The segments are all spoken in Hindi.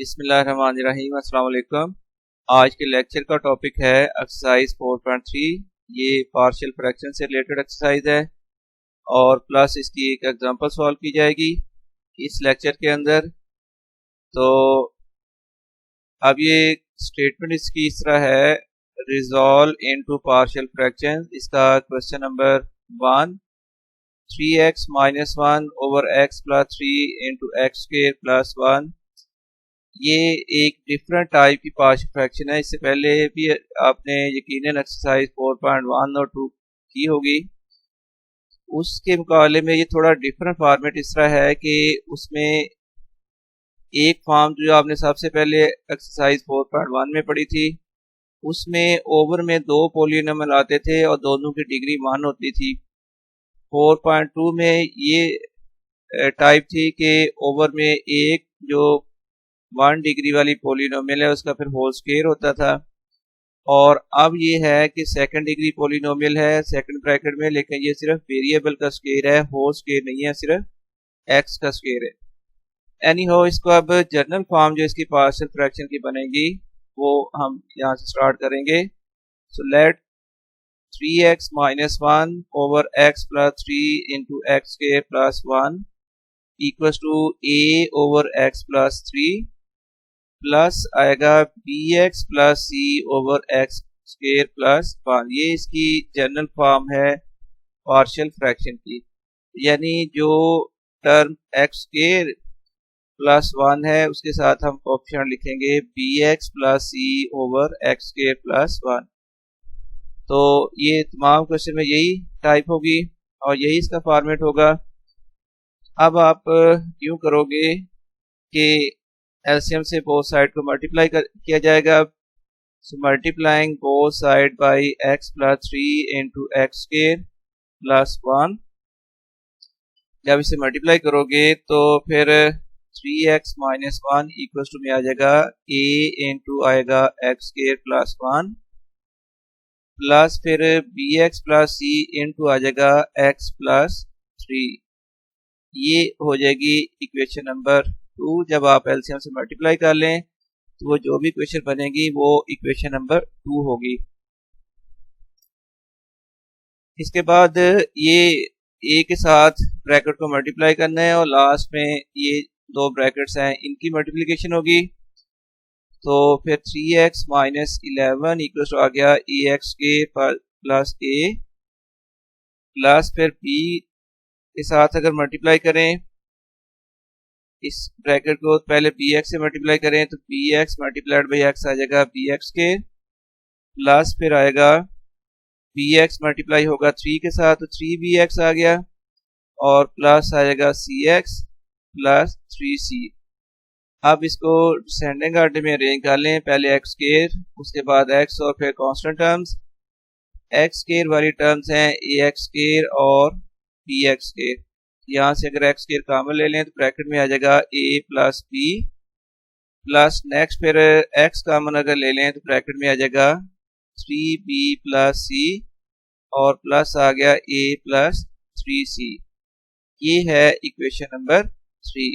बिस्मिल्लाहिर्रहमानिर्रहीम। अस्सलाम वालेकुम। आज के लेक्चर का टॉपिक है एक्सरसाइज 4.3। ये पार्शियल फ्रैक्शन से रिलेटेड एक्सरसाइज है और प्लस इसकी एक एग्जांपल सॉल्व की जाएगी इस लेक्चर के अंदर। तो अब ये स्टेटमेंट इसकी इस तरह है, रिजॉल्व इनटू पार्शियल फ्रैक्शन। इसका question number 1, 3x minus 1 over x plus 3 into x square plus 1। ये एक डिफरेंट टाइप की पार्शियल फ्रैक्शन है। इससे पहले भी आपने यकीनन एक्सरसाइज 4.1 और 2 की होगी। उसके मुकाबले में ये थोड़ा डिफरेंट फॉर्मेट इस तरह है कि उसमें एक फॉर्म जो आपने सबसे पहले एक्सरसाइज 4.1 में पढ़ी थी, उसमें ओवर में दो पॉलिनोमियल आते थे और दोनों की डिग्री 1 होती थी। 4.2 में ये टाइप थी कि ओवर में एक जो 1 डिग्री वाली पॉलिनोमियल है उसका फिर होल स्क्वायर होता था। और अब ये है कि सेकंड डिग्री पॉलिनोमियल है सेकंड ब्रैकेट में, लेकिन ये सिर्फ वेरिएबल का स्क्वायर है, होल स्क्वायर नहीं है, सिर्फ एक्स का स्क्वायर है। एनी हो, इसको अब जनरल फॉर्म जो इसकी पार्शियल फ्रैक्शन की बनेगी वो हम यहाँ से स्टार्ट करेंगे। So let 3x minus 1 over x plus 3 into x square plus 1 equals to a over x plus 3 plus आएगा bx plus c over x square plus 1। ये इसकी जनरल फॉर्म है पार्शियल फ्रैक्शन की, यानी जो टर्म एक्स स्क्वायर प्लस 1 है उसके साथ हम कोएफिशिएंट लिखेंगे bx plus c over x square plus 1। तो ये तमाम क्वेश्चन में यही टाइप होगी और यही इसका फॉर्मेट होगा। अब आप यूं करोगे कि एलसीएम से बोथ साइड को मल्टीप्लाई किया जाएगा। So multiplying both side by x plus 3 into x square plus 1। जब इसे मल्टीप्लाई करोगे तो फिर 3x माइनस 1 इक्वल टू में आ जाएगा a इंटू आएगा एक्स स्क्वायर प्लस 1 प्लस फिर bx प्लस c इंटू आ जाएगा x प्लस 3। ये हो जाएगी इक्वेशन नंबर 2। जब आप एलसीएम से मल्टीप्लाई कर लें तो वो जो भी इक्वेशन बनेगी वो इक्वेशन नंबर 2 होगी। इसके बाद ये a के साथ ब्रैकेट को मल्टीप्लाई करना है और लास्ट में ये दो ब्रैकेट्स हैं इनकी मल्टीप्लिकेशन होगी। तो फिर 3x माइनस 11 इक्वल आ गया ax के प्लस a प्लस फिर b के साथ अगर मल्टीप्लाई करें इस ब्रैकेट को पहले bx से मल्टीप्लाई करें तो bx मल्टीप्लाइड बाई x आ जाएगा bx के प्लस फिर आएगा bx मल्टीप्लाई होगा 3 के साथ तो 3bx आ गया और प्लस आ जाएगा cx प्लस 3c। अब इसको डिसेंडिंग ऑर्डर में अरेंज कर लें, पहले x स्क्वायर उसके बाद x और फिर कांस्टेंट टर्म्स। x स्क्वायर वाली टर्म्स हैं ax स्क्वायर और bx स्क्वायर। यहाँ से अगर x स्क्वायर कॉमन ले लें तो ब्रैकेट में आ जाएगा a plus b plus next फिर x कॉमन अगर ले लें तो ब्रैकेट में आ जाएगा 3b प्लस c और प्लस आ गया a प्लस 3c। ये है इक्वेशन नंबर 3।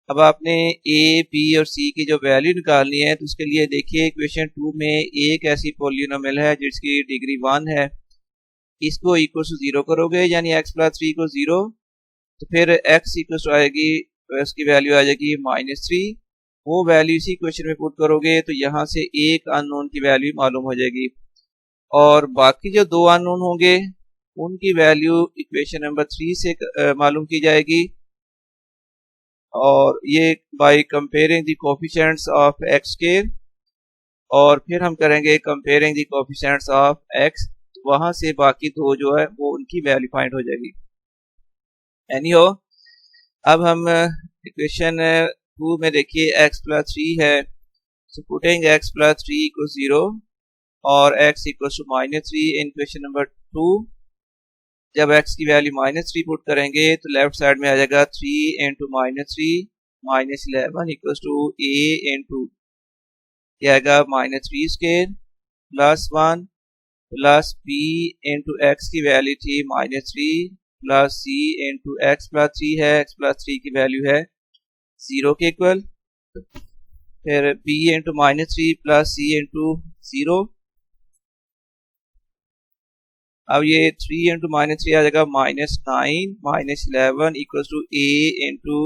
अब आपने a, b और c की जो वैल्यू निकालनी है तो उसके लिए देखिए इक्वेशन 2 में एक ऐसी पॉलिनोमियल है जिसकी डिग्री 1 है। इसको इक्वल टू 0 करोगे यानी x प्लस 3 को 0 तो फिर x इक्वल आएगी उसकी वैल्यू आ जाएगी -3। वो वैल्यू इसी क्वेश्चन में पुट करोगे तो यहाँ से एक अननोन की वैल्यू मालूम हो जाएगी और बाकी जो दो अननोन होंगे उनकी वैल्यू इक्वेशन नंबर 3 से मालूम की जाएगी। और ये by comparing the coefficients of x square और फिर हम करेंगे comparing the coefficients of x, वहां से बाकी दो जो है वो उनकी वैल्यू फाइंड हो जाएगी। एनी हो, अब हम इक्वेशन 2 में देखिए x प्लस 3 है। So putting x plus 3 equal 0 और x equal to -3 in equation number 2। जब x की वैल्यू -3 पुट करेंगे तो लेफ्ट साइड में आ जाएगा 3 into -3 -11 equal to a into यह आएगा -3 square plus 1 plus b into x की वैल्यू थी -3 plus c into x plus 3 है, x प्लस 3 की वैल्यू है 0 के इक्वल। फिर b into -3 plus c into 0। अब ये 3 इंटू -3 आ जाएगा -9 -11 इक्वल टू a इंटू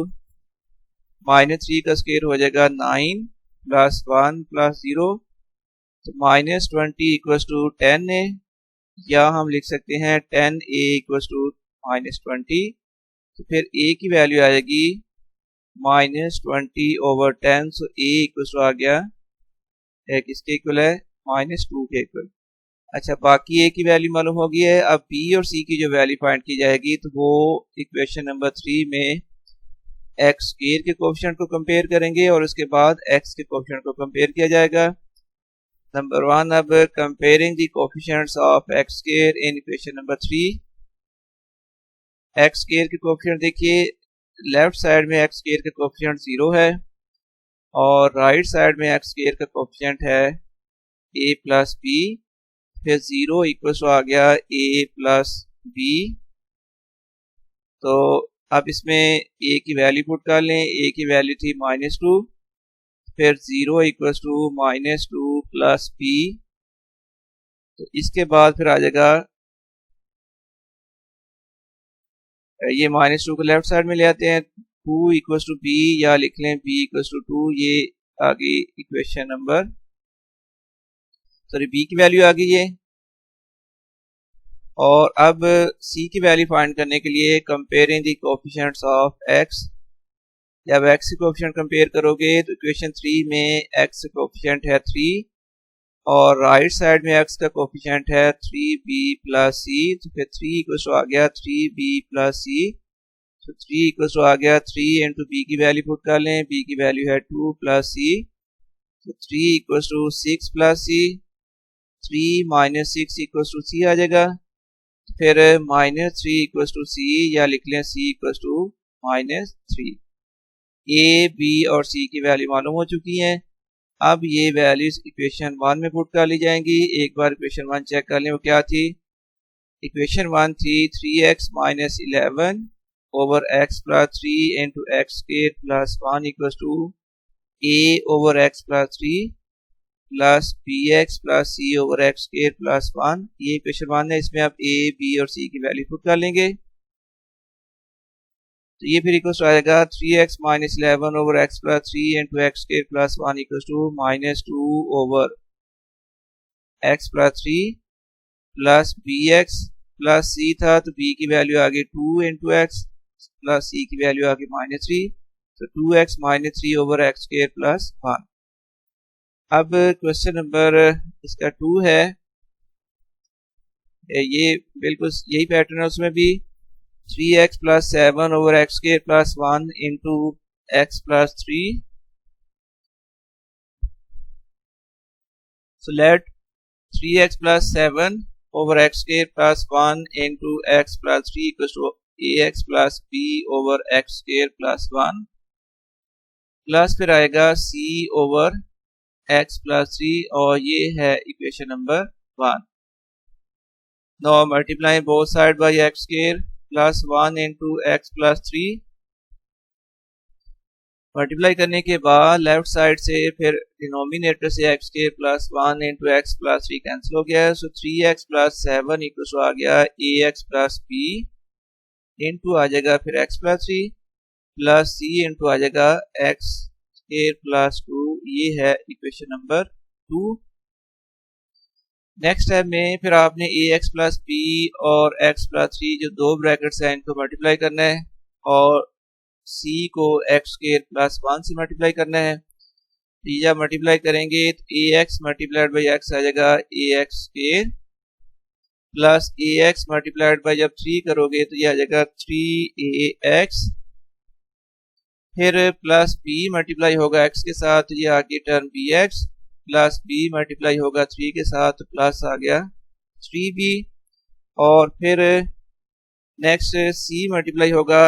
-3 का स्क्वायर हो जाएगा 9 प्लस 1 प्लस 0, तो -20 इक्वल टू 10 है, या हम लिख सकते हैं 10a इक्वल टू -20। तो फिर a की वैल्यू आएगी -20 over 10, so a equal to आ गया किसके इक्वल है, -2 के इक्वल। अच्छा, बाकी a की वैल्यू मालूम हो गई है। अब b और c की जो वैल्यू फाइंड की जाएगी तो वो इक्वेशन नंबर 3 में एक्स स्क्वायर के कोएफिशिएंट को कंपेयर करेंगे और उसके बाद x के कोएफिशिएंट को कंपेयर किया जाएगा। नंबर 1, अब comparing the coefficients of x square in equation number 3। X square के कोएफिशिएंट देखिए, लेफ्ट साइड में एक्स स्क्वायर का कोएफिशिएंट 0 है और राइट साइड में एक्स स्क्वायर का कोएफिशिएंट है a प्लस b। फिर 0 इक्वल टू आ गया a प्लस b। तो अब इसमें a की वैल्यू पुट कर लें, a की वैल्यू थी -2, फिर 0 इक्वल टू -2 प्लस b। तो इसके बाद फिर आ जाएगा ये -2 को लेफ्ट साइड में ले आते हैं, 2 इक्वल टू b, या लिख लें b इक्वल टू 2। ये आ गई इक्वेशन नंबर, सॉरी b की वैल्यू आ गई है। और अब c की वैल्यू फाइंड करने के लिए comparing the coefficients of x, जब x के कोएफिशिएंट कंपेयर करोगे तो इक्वेशन 3 में x का कोएफिशिएंट है 3 और राइट साइड में x का कोएफिशिएंट है 3b प्लस c। तो फिर 3 इक्वल टू आ गया 3b प्लस c। तो 3 इक्वल टू आ गया 3 इंटू b की वैल्यू पुट कर लें, b की वैल्यू है 2 प्लस c। तो 3 equal to 6 plus c, 3 minus 6 equal to c आ जाएगा। फिर -3 इक्वल टू c, या लिख लें c equal to -3। a, b और c की वैल्यू मालूम हो चुकी हैं। अब ये वैल्यूज इक्वेशन 1 में पुट कर ली जाएंगी। एक बार इक्वेशन 1 चेक कर लें, वो क्या थी। इक्वेशन 1 थी 3x minus 11 over x plus 3 into x square plus 1 equal to a over x plus 3 plus bx plus c over x square plus 1। ये इक्वेशन 1 है, इसमें आप a, b और c की वैल्यू पुट कर लेंगे। तो ये फिर इक्वल टू आएगा 3x minus 11 over x plus 3 into x square plus 1 equal to -2 over x plus 3 plus bx plus c था, तो b की वैल्यू आ गई 2 इंटू एक्स प्लस c की वैल्यू आ गई -3, तो 2x minus 3 over x square plus 1। अब क्वेश्चन नंबर इसका 2 है, ये बिल्कुल यही पैटर्न है, उसमें भी 3x plus 7 over x square plus 1 into x plus 3। So let 3x plus 7 over x square plus 1 into x plus 3 equals to ax plus b over x square plus 1 plus फिर आएगा c ओवर x plus 3, और ये है equation number 1। Now multiply both side by x square plus 1 into x plus 3। Multiply करने के बाद लेफ्ट साइड से फिर डिनोमिनेटर से x square plus 1 into x plus 3 cancel हो गया है। So 3x plus 7 equal to आ गया ax प्लस b इंटू आ जाएगा फिर x plus 3 plus c into आ जाएगा x स्क्वायर प्लस 2। ये है इक्वेशन नंबर 2। नेक्स्ट स्टेप में फिर आपने ax प्लस b और x प्लस 3 जो दो ब्रैकेट्स हैं इनको मल्टीप्लाई करना है और c को x स्क्वायर प्लस 1 से मल्टीप्लाई करना है। तो जब मल्टीप्लाई करेंगे तो ax मल्टीप्लाइड बाई x आ जाएगा ax square plus ax multiplied by जब 3 करोगे तो ये आ जाएगा 3ax, फिर प्लस b मल्टीप्लाई होगा x के साथ, तो ये आ गई term bx plus b multiply होगा 3 के साथ, प्लस आ गया 3b, और फिर नेक्स्ट c मल्टीप्लाई होगा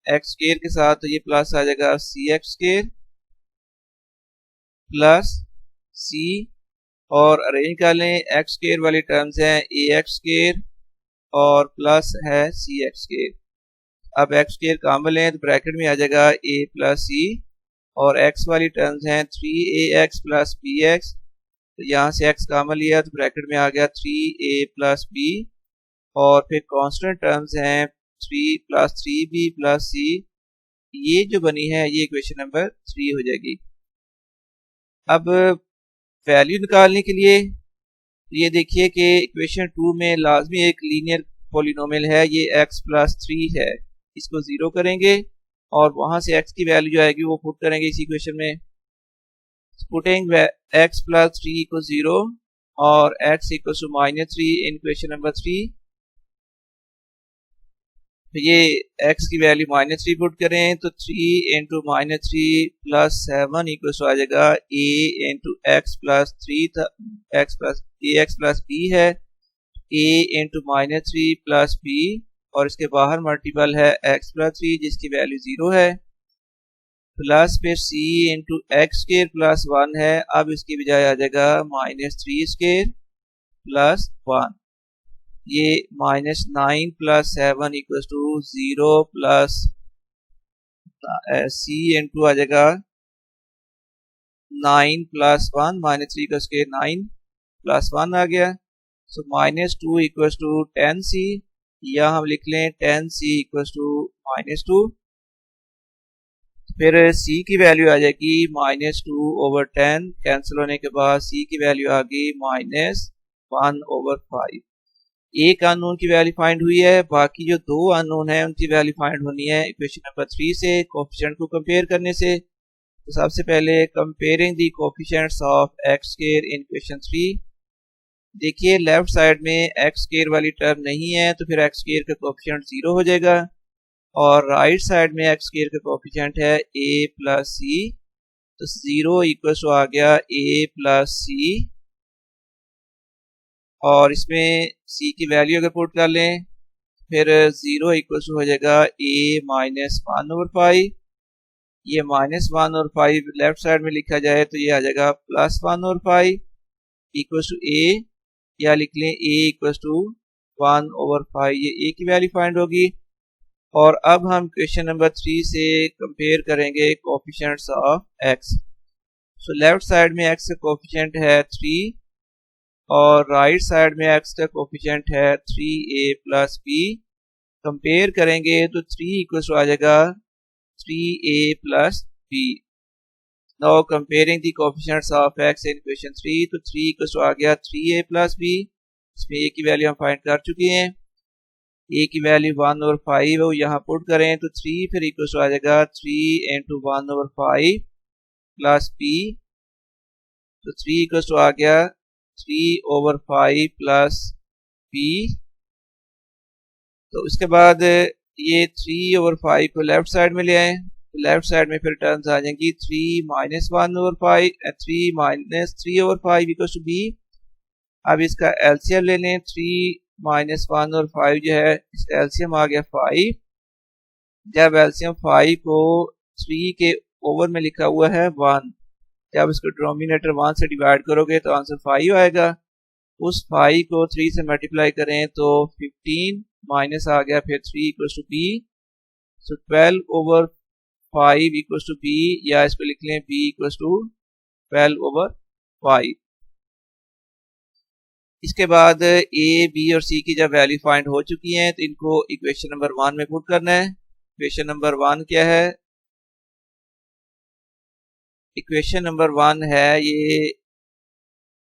एक्स स्क्वायर के साथ, तो ये प्लस आ जाएगा सी एक्स स्क्वायर प्लस सी, और अरेंज कर लें एक्स स्क्वायर वाली टर्म्स हैं ए एक्स स्क्वायर और प्लस है सी एक्स स्क्वायर। अब एक्स स्क्वायर कामल है तो ब्रैकेट में आ जाएगा ए प्लस सी और x वाली टर्म्स हैं 3ax प्लस bx। तो यहाँ से x कॉमन लिया तो ब्रैकेट में आ गया 3a प्लस b, और फिर कांस्टेंट टर्म्स हैं 3 प्लस 3b प्लस c। ये जो बनी है ये इक्वेशन नंबर 3 हो जाएगी। अब वैल्यू निकालने के लिए ये देखिए कि इक्वेशन 2 में लाजमी एक लीनियर पॉलिनोमियल है, ये x प्लस 3 है, इसको 0 करेंगे और वहां से x की वैल्यू जो आएगी वो पुट करेंगे इस इक्वेशन में। पुटिंग x प्लस 3 इक्वल 0 और x equal to -3 in equation number 3। तो ये x की वैल्यू -3 पुट करें तो 3 इंटू -3 प्लस 7 इक्वल आ जाएगा a into x plus 3 x plus ax plus b है a इंटू -3 प्लस b, और इसके बाहर मल्टीपल है x प्लस 3 जिसकी वैल्यू 0 है, प्लस फिर c into x square plus 1 है। अब इसकी बजाय आ जाएगा -3 स्क्र प्लस 1। ये -9 plus 7 equal to 0 plus c into आ जाएगा 9 प्लस 1, -3 का स्क्वायर 9 प्लस 1 आ गया। सो -2 इक्वल टू 10c, या हम लिख लें 10c इक्वल टू -2। फिर c की वैल्यू आ जाएगी -2 ओवर 10, कैंसिल होने के बाद c की वैल्यू आ गई -1 ओवर 5। एक अननोन की वैल्यू फाइंड हुई है, बाकी जो दो अननोन है उनकी वैल्यू फाइंड होनी है इक्वेशन नंबर 3 से कोएफिशिएंट को कंपेयर करने से। तो सबसे पहले comparing the coefficients of x square in equation 3। देखिए लेफ्ट साइड में x स्क्वायर वाली टर्म नहीं है तो फिर x स्क्वायर का कोएफिशिएंट 0 हो जाएगा, और राइट साइड में x स्क्वायर का कोएफिशिएंट है a प्लस c, तो 0 इक्वल टू आ गया a प्लस c, और इसमें c की वैल्यू अगर पुट कर लें फिर 0 इक्वल टू हो जाएगा a -1 ओवर 5। ये -1 और 5 लेफ्ट साइड में लिखा जाए तो ये आ जाएगा +1 और 5 इक्वल टू a, या लिख लें a इक्वल टू 1 ओवर 5। ये a की वैल्यू फाइंड होगी। और अब हम क्वेश्चन नंबर 3 से कंपेयर करेंगे coefficients of x। So left side में x का कोएफिशिएंट है 3 और राइट साइड में x का कोएफिशिएंट है 3a प्लस b। कंपेयर करेंगे तो 3 इक्वल आ जाएगा 3a plus b। Now comparing the coefficients of x in equation 3, तो 3 इक्वल आ गया 3a प्लस b। इसमें a की वैल्यू हम फाइंड कर चुके हैं, a की वैल्यू 1 ओवर 5 है, वो यहाँ पुट करें तो 3 फिर इक्वल आ जाएगा 3 इंटू 1 ओवर 5 प्लस b। तो 3 इक्वल आ गया 3 ओवर 5 प्लस b। तो उसके बाद ये 3 ओवर 5 को लेफ्ट साइड में ले आए, तो लेफ्ट साइड में फिर टर्म्स आ जाएंगी 3 -1 over 5 3 -3 over 5 equal to b। अब इसका एलसीएम ले लें, 3 -1 और 5 जो है इसका एलसीएम आ गया 5। जब एलसीएम 5 को 3 के ओवर में लिखा हुआ है 1, जब इसको डिनोमिनेटर 1 से डिवाइड करोगे तो आंसर 5 आएगा। उस 5 को 3 से मल्टीप्लाई करें तो 15 माइनस आ गया फिर 3 equal to b। So 12 over 5 equal to b, या इसको लिख लें b इक्वल टू 12 ओवर 5। इसके बाद a, b और c की जब वैल्यू फाइंड हो चुकी हैं तो इनको इक्वेशन नंबर 1 में पुट करना है। इक्वेशन नंबर 1 क्या है? इक्वेशन नंबर 1 है ये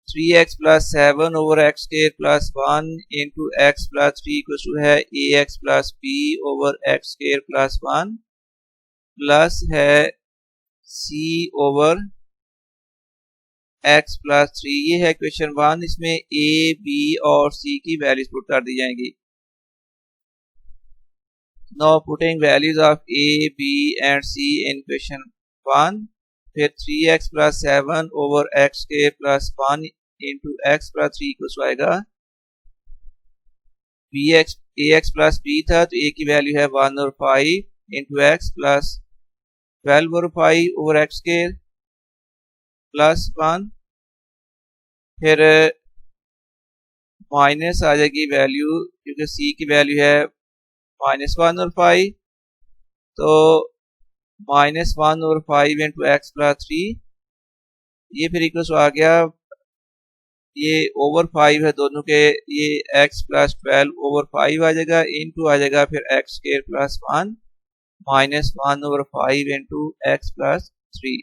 3x plus 7 over x square plus 1 into x plus 3 equal to है ax plus b over x square plus 1 plus है c ओवर x प्लस 3। ये है इक्वेशन 1। इसमें a, b और c की वैल्यूज पुट कर दी जाएंगी। Now putting values of a, b and c in equation 1, फिर 3x plus 7 over x square plus 1 into x plus 3 equal आएगा bx, ax प्लस b था तो a की वैल्यू है 1 और 5 इंटू एक्स प्लस 12 और 5 ओवर एक्स स्क्वायर प्लस 1। फिर माइनस आ जाएगी वैल्यू क्योंकि c की वैल्यू है -1 और 5, तो -1/5 इंटू एक्स प्लस 3, ये फिर इक्वल आ गया, ये ओवर 5 है दोनों के, ये x प्लस 12 ओवर 5 आ जाएगा, इनटू आ जाएगा फिर x square plus 1 -1/5 into x plus 3।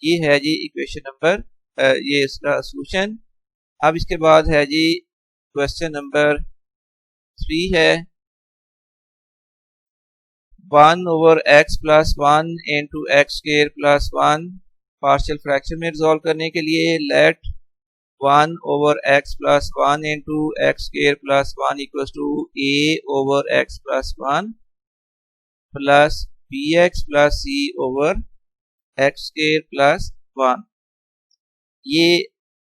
ये है जी इक्वेशन नंबर, ये इसका सोल्यूशन। अब इसके बाद है जी क्वेश्चन नंबर 3 है 1/x plus 1 into x square plus 1 partial fraction में रिजॉल्व करने के लिए let 1/x plus 1 into x square plus 1 equal to a/x plus 1 plus bx plus c over x square plus 1। ये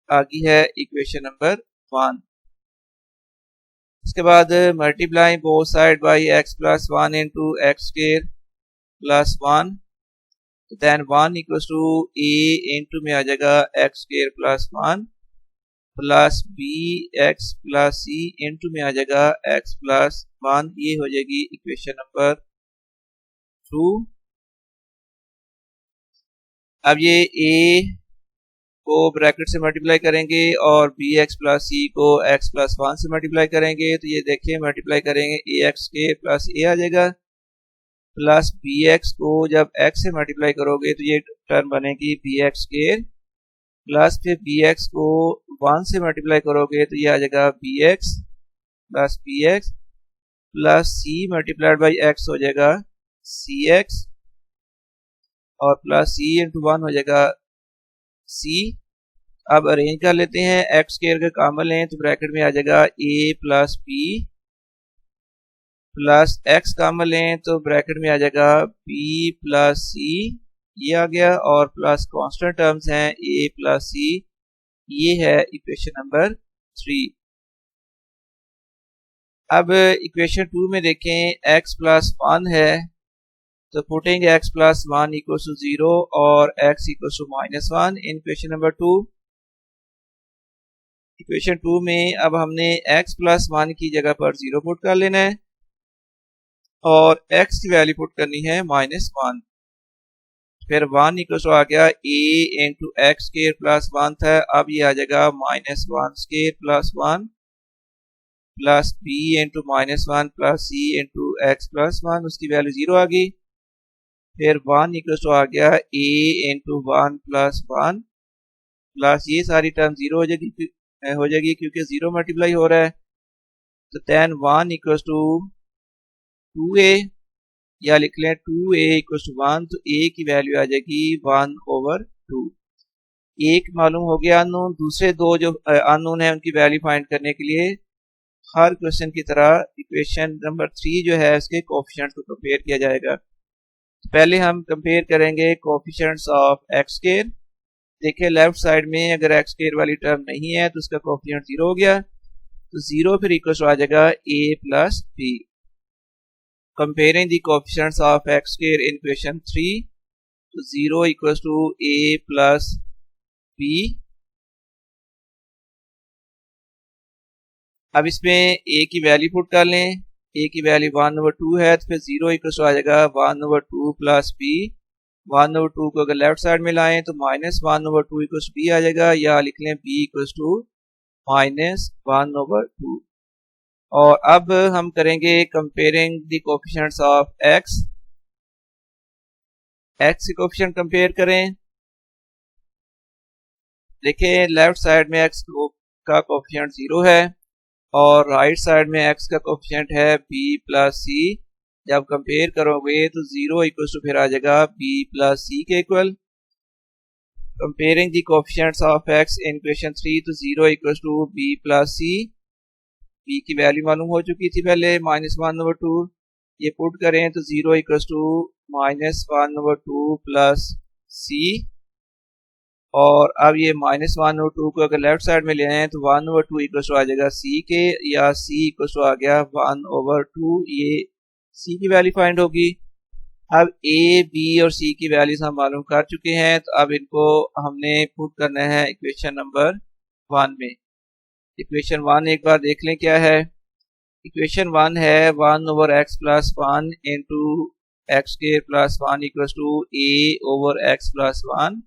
आगे है इक्वेशन नंबर 1। इसके बाद multiply both side by x plus 1 into x square plus 1, then 1 equal to a into में आ जाएगा x square plus 1 plus b x plus c into में आ जाएगा एक्स प्लस 1। ये हो जाएगी इक्वेशन नंबर 2। अब ये a को ब्रैकेट से मल्टीप्लाई करेंगे और बी एक्स प्लस सी को x प्लस 1 से मल्टीप्लाई करेंगे, तो ये देखिए मल्टीप्लाई करेंगे ए एक्स के प्लस ए आ जाएगा, प्लस बी एक्स को जब x से मल्टीप्लाई करोगे तो ये टर्म बनेगी बी एक्स के, प्लस फिर बी एक्स को 1 से मल्टीप्लाई करोगे तो ये आ जाएगा b x plus b x plus c multiplied by x हो जाएगा सी एक्स और प्लस सी इंटू 1 हो जाएगा सी। अब अरेंज कर लेते हैं, एक्स स्क्वायर का कॉमन लें तो ब्रैकेट में आ जाएगा a plus b plus x common लें तो ब्रैकेट में आ जाएगा बी प्लस सी, ये आ गया, और प्लस कांस्टेंट टर्म्स हैं ए प्लस सी। ये है इक्वेशन नंबर 3। अब इक्वेशन 2 में देखें x प्लस 1 है तो putting x plus 1 equal to 0 और x equal to -1 in equation number 2। Equation 2 में अब हमने x प्लस 1 की जगह पर 0 पुट कर लेना है और x की वैल्यू पुट करनी है -1। फिर 1 इक्वल टू आ गया a into x square plus 1 था, अब ये आ जाएगा -1 square plus 1 plus b into -1 plus c into x plus 1, उसकी वैल्यू 0 आ गई। फिर 1 इक्वल टू आ गया a इंटू 1 प्लस 1 प्लस ये सारी टर्म 0 हो जाएगी क्योंकि 0 मल्टीप्लाई हो रहा है, तो देन 1 इक्वल टू 2a या लिख लें 2a इक्वल टू 1, तो a की वैल्यू आ जाएगी 1/2। एक मालूम हो गया अननोन, दूसरे दो जो अननोन है उनकी वैल्यू फाइंड करने के लिए हर क्वेश्चन की तरह इक्वेशन नंबर 3 जो है उसके कोएफिशिएंट्स को कंपेयर किया जाएगा। पहले हम कंपेयर करेंगे कोएफिशिएंट्स ऑफ एक्स स्क्वायर। देखिए लेफ्ट साइड में अगर एक्स स्क्वायर वाली टर्म नहीं है तो उसका कोएफिशिएंट 0 हो गया, तो 0 फिर इक्वल आ जाएगा a plus b। Comparing the coefficients of x square in equation 3, तो 0 equal to a plus b। अब इसमें a की वैल्यू पुट कर लें, a की वैल्यू 1/2 है, तो फिर 0 इक्वल आ जाएगा 1/2 प्लस b। 1/2 को अगर लेफ्ट साइड में लाएं तो -1/2 इक्वल b आ जाएगा, या लिख लें b इक्वल टू -1/2। और अब हम करेंगे comparing the coefficients of x। x के कोएफिशिएंट कंपेयर करें। देखिए लेफ्ट साइड में x का कोएफिशिएंट 0 है और राइट साइड में x का कोएफिशिएंट है b प्लस c। जब कंपेयर करोगे तो 0 इक्वल टू फिर आ जाएगा b प्लस c के equal. Comparing the coefficients of x in equation 3, तो 0 equal to b plus c। b की वैल्यू मालूम हो चुकी थी पहले -1/2, ये पुट करें तो 0 इक्वल टू -1/2 प्लस c। और अब ये -1/2 को अगर लेफ्ट साइड में ले आए तो 1/2 इक्वल आ जाएगा c के, या c इक्वल आ गया 1/2। ये c की वैल्यू फाइंड होगी। अब a, b और c की वैल्यूज हम मालूम कर चुके हैं, तो अब इनको हमने पुट करना है इक्वेशन नंबर 1 में। इक्वेशन 1 एक बार देख लें क्या है। इक्वेशन 1 है 1/x plus 1 into x square plus 1 equals to A over x plus 1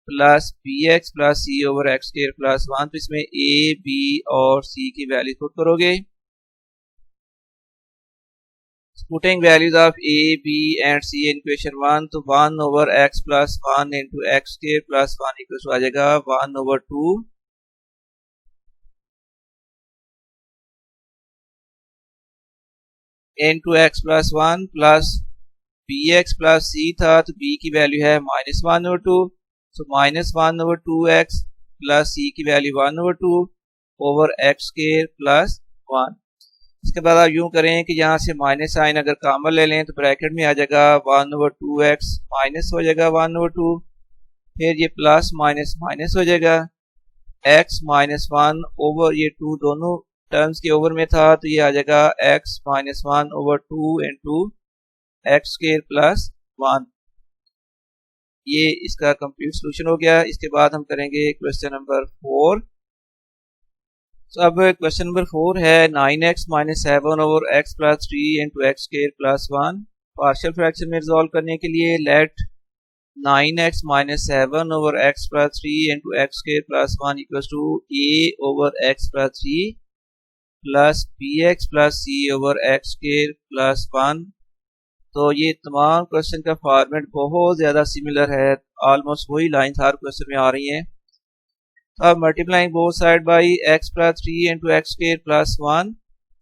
plus b x plus c over x square plus 1। तो इसमें ए बी और सी की वैल्यू पुट करोगे। Putting values of A B and C in equation 1, तो 1 over x plus 1 into x square plus 1 equals to आ जाएगा 1 over 2 into x plus 1 plus b x plus c था, तो बी की वैल्यू है माइनस 1 ओवर 2, तो माइनस 1 ओवर 2x प्लस सी की value 1 over 2 over x square plus 1। इसके बाद आप यूं करें कि यहाँ से माइनस साइन अगर कॉमन ले लें तो ब्रैकेट में आ जाएगा 1 ओवर 2x माइनस हो जाएगा 1 ओवर 2, फिर ये प्लस माइनस माइनस हो जाएगा x माइनस 1 ओवर ये 2 दोनों टर्म्स के ओवर में था, तो ये आ जाएगा x minus 1 over 2 into x square plus 1। ये इसका कंप्लीट सोल्यूशन हो गया। इसके बाद हम करेंगे क्वेश्चन नंबर 4। तो अब क्वेश्चन नंबर 4 है 9x minus 7 over x plus 3 into x square plus 1। Partial fraction में रिजॉल्व करने के लिए let 9x minus 7 over x plus 3 into x square plus 1 equals to a over x plus 3 plus bx plus c over x square plus 1। तो ये तमाम क्वेश्चन का फॉर्मेट बहुत ज़्यादा सिमिलर है, ऑलमोस्ट वही लाइन्स हर क्वेश्चन में आ रही हैं। तो आप multiplying both side by x plus 3 into x square plus 1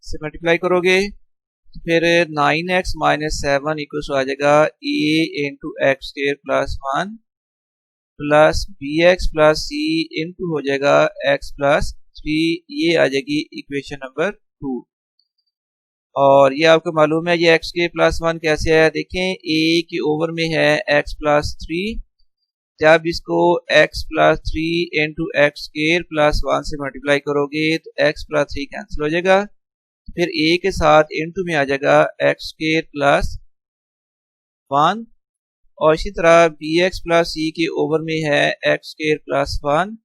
से मल्टीप्लाई करोगे, तो फिर 9x माइनस 7 इक्वल्स आ जाएगा a into x square plus 1 plus b x plus c into हो जाएगा x प्लस 3। ये आ जाएगी इक्वेशन नंबर 2। और ये आपको मालूम है ये x के प्लस 1 कैसे है, देखें a के ओवर में है x प्लस 3, जब इसको x plus 3 into x square plus 1 से मल्टीप्लाई करोगे तो x प्लस 3 कैंसिल हो जाएगा, फिर a के साथ इंटू में आ जाएगा एक्स स्क्वायर प्लस 1। और इसी तरह बी एक्स प्लस सी के ओवर में है एक्स स्क्वायर प्लस 1,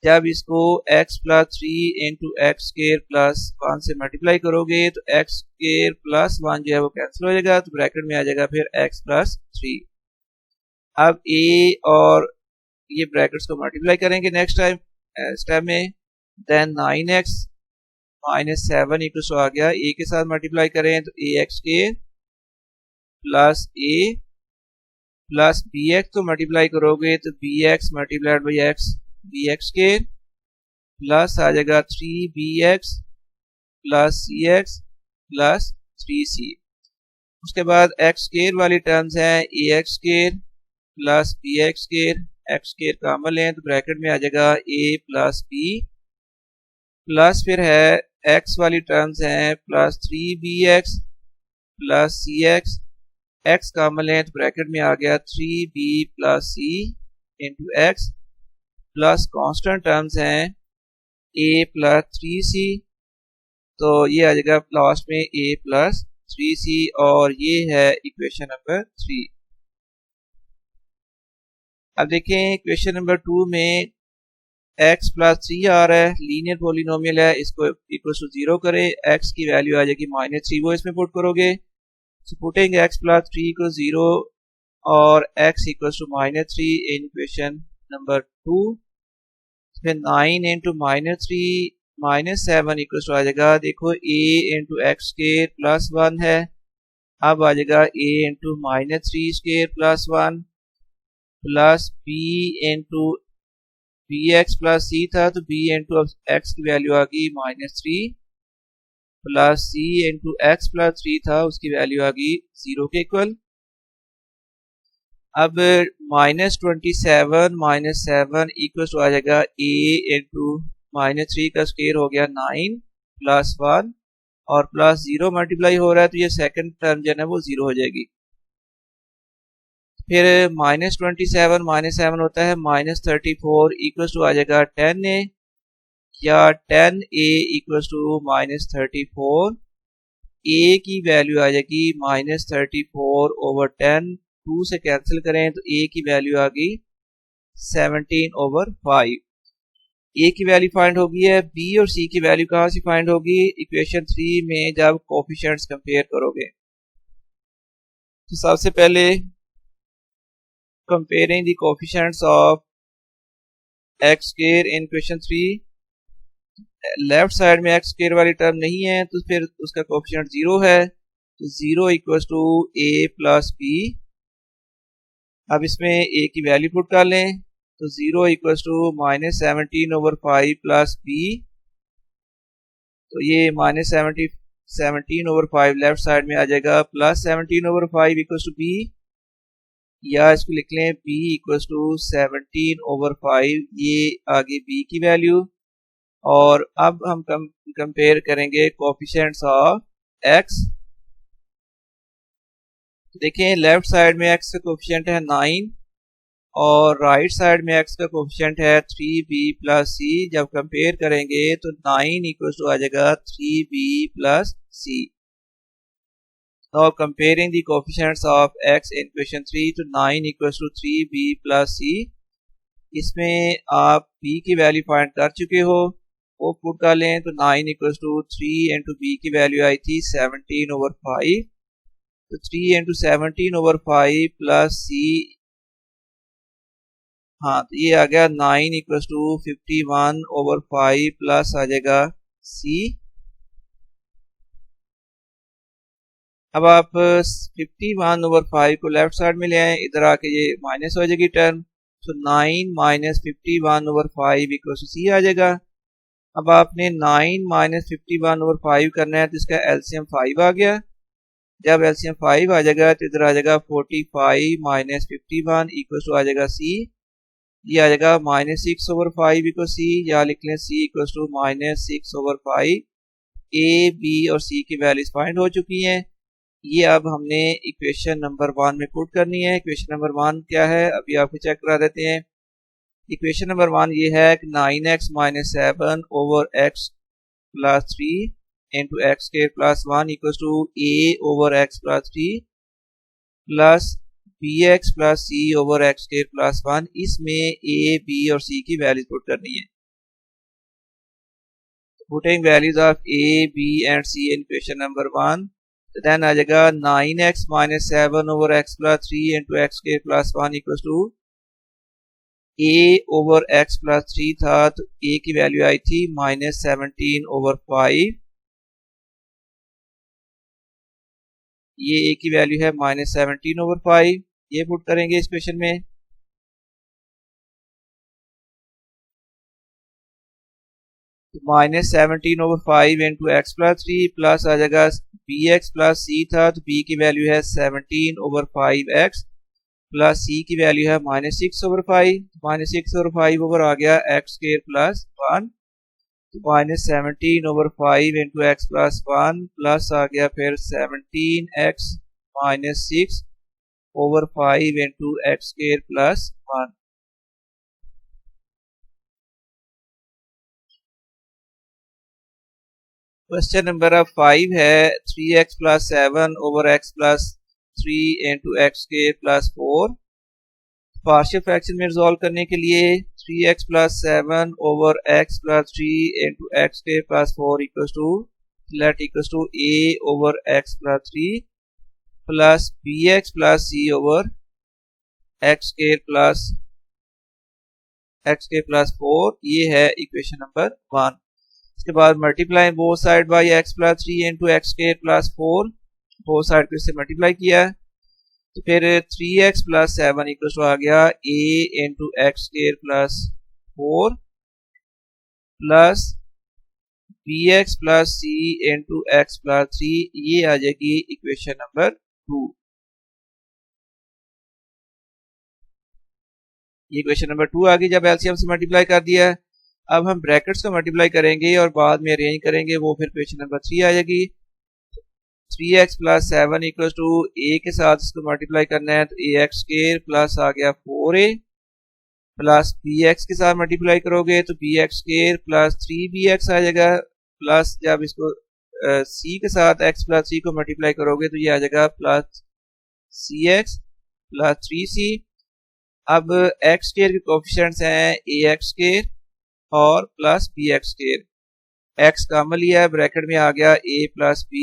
जब इसको x plus 3 into x square plus 1 से मल्टीप्लाई करोगे तो एक्स स्क्वायर प्लस 1 जो है वो कैंसिल हो जाएगा, तो ब्रैकेट में आ जाएगा फिर x प्लस 3। अब a और ये ब्रैकेट्स को मल्टीप्लाई करेंगे नेक्स्ट टाइम स्टेप में, देन 9x माइनस 7 इक्वल आ गया a के साथ मल्टीप्लाई करें तो ax square plus a plus bx को मल्टीप्लाई करोगे तो bx multiplied by x bx square plus आ जाएगा 3bx plus cx plus 3c। उसके बाद x स्क्वायर वाली टर्म्स हैं ax square plus bx square, x square common लें तो ब्रैकेट में आ जाएगा a प्लस b प्लस फिर है x वाली टर्म्स हैं plus 3bx plus cx, x common लें तो ब्रैकेट में आ गया 3b plus c into x plus constant terms हैं a प्लस 3c, तो ये आ जाएगा लास्ट में a प्लस 3c और ये है इक्वेशन नंबर 3। अब देखें इक्वेशन नंबर 2 में x प्लस 3 आ रहा है, लीनियर पॉलिनोमियल है, इसको इक्वल टू 0 करें, x की वैल्यू आ जाएगी माइनस 3, वो इसमें पुट करोगे, so putting x plus 3 equals 0 और x equals to minus 3 in equation number 2, फिर 9 into minus 3 minus 7 equals to आ जाएगा, देखो a into x square plus 1 है, अब आ जाएगा a into minus 3 square plus 1 plus b into bx plus c था, तो b into x की वैल्यू आ गई minus 3 plus c into x plus 3 था, उसकी वैल्यू आ गई 0 के इक्वल। अब -27 माइनस 7 इक्वल टू आ जाएगा a इंटू माइनस 3 का स्क्वायर हो गया 9 प्लस 1 और प्लस 0 मल्टीप्लाई हो रहा है तो ये सेकंड टर्म जो है ना वो 0 हो जाएगी। फिर -27 माइनस 7 होता है -34 इक्वल टू आ जाएगा 10a या 10a इक्वल्स टू -34, a की वैल्यू आ जाएगी -34 ओवर 10, 2 से कैंसिल करें तो a की वैल्यू आ गई 17 ओवर 5। a की वैल्यू फाइंड होगी है, b और c की वैल्यू कहाँ से फाइंड होगी, इक्वेशन 3 में जब कोफिशिएंट्स कंपेयर करोगे। तो सबसे पहले comparing the coefficients of x square in question 3, left side में एक्स स्क्वायर वाली टर्म नहीं है तो फिर उसका कोएफिशिएंट 0 है, तो 0 equals to a plus b. अब इसमें ए की वैल्यू पुट कर लें, तो 0 इक्वल्स टू -17/5 प्लस बी, तो ये -17/5 लेफ्ट साइड में आ जाएगा, प्लस 17/5 इक्वल्स टू बी, या इसको लिख लें b इक्वल्स टू 17/5, ये आगे b की वैल्यू। और अब हम कंपेयर करेंगे कोएफिशिएंट्स ऑफ x। देखें लेफ्ट साइड में x का कोएफिशिएंट है 9 और राइट साइड में x का कोएफिशिएंट है 3b प्लस c। जब कंपेयर करेंगे तो 9 इक्वल्स टू आ जाएगा 3b plus c। Now comparing the coefficients of x in question 3 to 9 equals to 3b plus c। इसमें आप b की वैल्यू फाइंड कर चुके हो, वो पुट कर लें, तो 9 इक्वल्स टू 3 इंटू बी की वैल्यू आई थी 17/5, तो 3 इंटू 17/5 प्लस c, हाँ तो ये आ गया 9 इक्वल्स टू 51/5 प्लस आ जाएगा c। अब आप 51/5 को लेफ्ट साइड में ले आए, इधर आके ये माइनस हो जाएगी टर्म, तो 9 माइनस 51/5 इक्वल टू सी आ जाएगा। अब आपने 9 माइनस 51/5 करना है, तो इसका एलसीएम 5 आ गया। जब एलसीएम 5 आ जाएगा तो इधर आ जाएगा 45 माइनस 51 इक्वल टू आ जाएगा सी, ये आ जाएगा -6/5 इक्वल सी, या लिख लें सी इक्वल टू -6/5। ए बी और सी की वैल्यूज फाइंड हो चुकी हैं। ये अब हमने इक्वेशन नंबर 1 में पुट करनी है। इक्वेशन नंबर 1 क्या है, अभी आपको चेक करा देते हैं। इक्वेशन नंबर 1 ये है कि 9x minus 7 over x plus 3 into x square plus 1 equal to a over x plus 3 plus bx plus c over x square plus 1। इसमें a, b और c की वैल्यूज पुट करनी है। Putting values of a, b and c in equation number 1, तो देन आ जाएगा 9x minus 7 over x plus 3 into x square plus 1 equal to a over x plus 3 था, तो a की वैल्यू आई थी -17/5, ये a की वैल्यू है -17/5, ये पुट करेंगे इस क्वेश्चन में। -17/5 इंटू एक्स प्लस 3 प्लस आ जाएगा bx प्लस c था, तो b की वैल्यू है 17/5x प्लस c की वैल्यू है -6/5, -6/5 ओवर आ गया एक्स स्क्वायर प्लस 1, तो -17/5 इंटू एक्स प्लस 1 प्लस आ गया फिर 17x minus 6/5 into x square plus 1। Question number 5 है 3x plus 7 over x plus 3 into x square plus 4। Partial fraction में रिजॉल्व करने के लिए 3x plus 7 over x plus 3 into x square plus 4 equals to let equals to a over x plus 3 plus bx plus c over x square plus 4। ये है इक्वेशन नंबर 1। इसके बाद multiply both side by x plus 3 into x square plus 4, both side को इससे मल्टीप्लाई किया, तो फिर 3x प्लस 7 इक्वल टू आ गया a into x square plus 4 plus bx plus c into x plus 3, ये आ जाएगी इक्वेशन नंबर 2। ये इक्वेशन नंबर 2 आ गई जब एलसीएम से मल्टीप्लाई कर दिया है। अब हम ब्रैकेट्स को मल्टीप्लाई करेंगे और बाद में अरेंज करेंगे, वो फिर क्वेश्चन नंबर 3 आ जाएगी। 3x plus 7 equal to a के साथ इसको मल्टीप्लाई करना है, तो ax स्क्वायर प्लस आ गया 4a प्लस bx के साथ मल्टीप्लाई करोगे तो bx स्क्वायर प्लस 3bx आ जाएगा, प्लस जब इसको c के साथ x प्लस 3 को मल्टीप्लाई करोगे तो ये आ जाएगा प्लस cx प्लस 3c। अब x स्क्वायर के कोएफिशिएंट्स हैं ax स्क्वायर और plus bx square, x common लिया है, ब्रैकेट में आ गया a plus b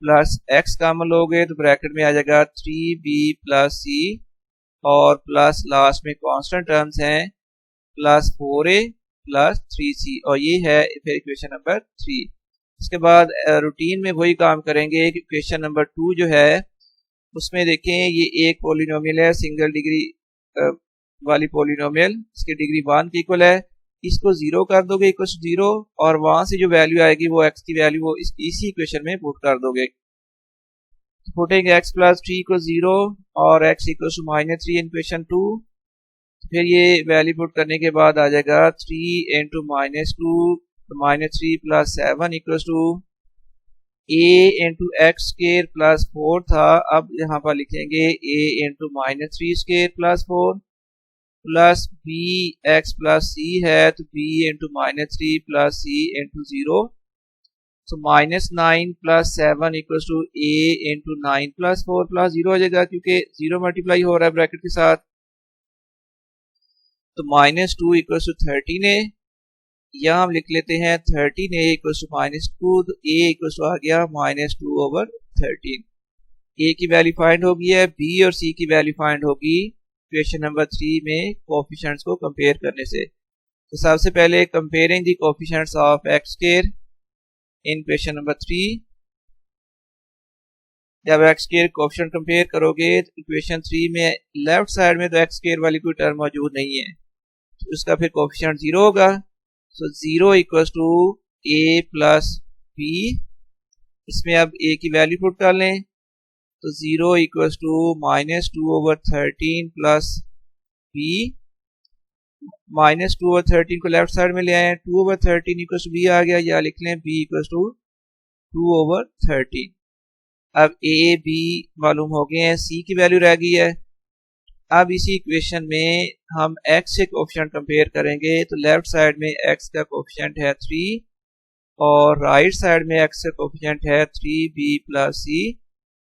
plus x common लोगे तो ब्रैकेट में आ जाएगा 3b प्लस सी और प्लस लास्ट में कांस्टेंट टर्म्स हैं प्लस 4a प्लस 3c और ये है फिर इक्वेशन नंबर 3। इसके बाद रूटीन में वही काम करेंगे कि इक्वेशन नंबर 2 जो है उसमें देखें ये एक पॉलिनोमियल है सिंगल डिग्री वाली पॉलिनोमियल, इसकी डिग्री 1 की इक्वल है। इसको 0 कर दोगे इक्वल टू 0 और वहां से जो वैल्यू आएगी वो x की वैल्यू वो इसी इक्वेशन में पुट कर दोगे। पुटेंगे x प्लस 3 को 0 और x equal to -3 in equation 2। फिर ये वैल्यू पुट करने के बाद आ जाएगा 3 into -2 -3 plus 7 equal to a into x square plus 4 था, अब यहाँ पर लिखेंगे a इंटू -3 स्केयर प्लस 4 प्लस b x प्लस c है तो b into -3 plus c into 0 तो -9 plus 7 equal to a into 9 plus 4 plus 0 हो जाएगा क्योंकि 0 मल्टीप्लाई हो रहा है ब्रैकेट के साथ। तो -2 इक्वल टू 13a, यहाँ हम लिख लेते हैं 13a इक्वल टू -2 तो a इक्वल टू आ गया -2 ओवर 13। a की वैल्यू फाइंड होगी है, b और c की वैल्यू फाइंड होगी इक्वेशन नंबर 3 में कोएफिशिएंट्स को कंपेयर करने से। तो सबसे पहले comparing the coefficients of x square in equation number 3। जब एक्स स्क्वायर कोएफिशिएंट कंपेयर करोगे तो इक्वेशन 3 में लेफ्ट साइड में तो एक्स स्क्वायर वाली कोई टर्म मौजूद नहीं है तो उसका फिर कोएफिशिएंट 0 होगा। So 0 equals to a plus b, इसमें अब a की वैल्यू पुट कर लें तो 0 equals to -2 over 13 plus b, -2 over 13 को लेफ्ट साइड में ले आए 2 ओवर 13 इक्वल्स टू b आ गया, या लिख लें b इक्वल्स टू 2 ओवर 13। अब a b मालूम हो गए हैं, c की वैल्यू रह गई है। अब इसी इक्वेशन में हम x से कोएफिशिएंट कंपेयर करेंगे तो लेफ्ट साइड में x का कोएफिशिएंट है 3 और राइट साइड में x का कोएफिशिएंट है 3b प्लस c।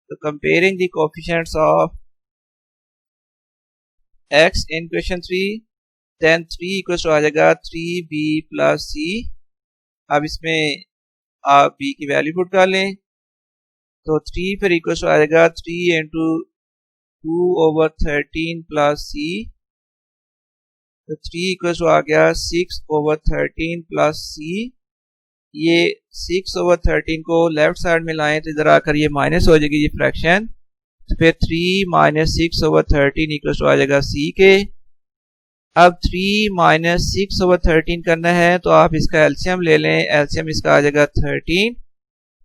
तो comparing the coefficients of x in equation 3 then 3 equals to आ जाएगा 3b प्लस c। अब इसमें आप b की वैल्यू पुट कर लें तो 3 फिर इक्वल्स टू आ जाएगा 3 इंटू 2 ओवर 13 प्लस c, तो 3 इक्वल्स टू आ गया 6 ओवर 13 प्लस c। ये 6 ओवर 13 को लेफ्ट साइड में लाएं तो इधर आकर ये माइनस हो जाएगी ये फ्रैक्शन, तो फिर 3 माइनस 6 ओवर 13 इक्वल्स टू आ जाएगा c के। अब 3 माइनस 6 ओवर 13 करना है तो आप इसका एलसीएम ले लें, एलसीएम इसका आ जाएगा 13,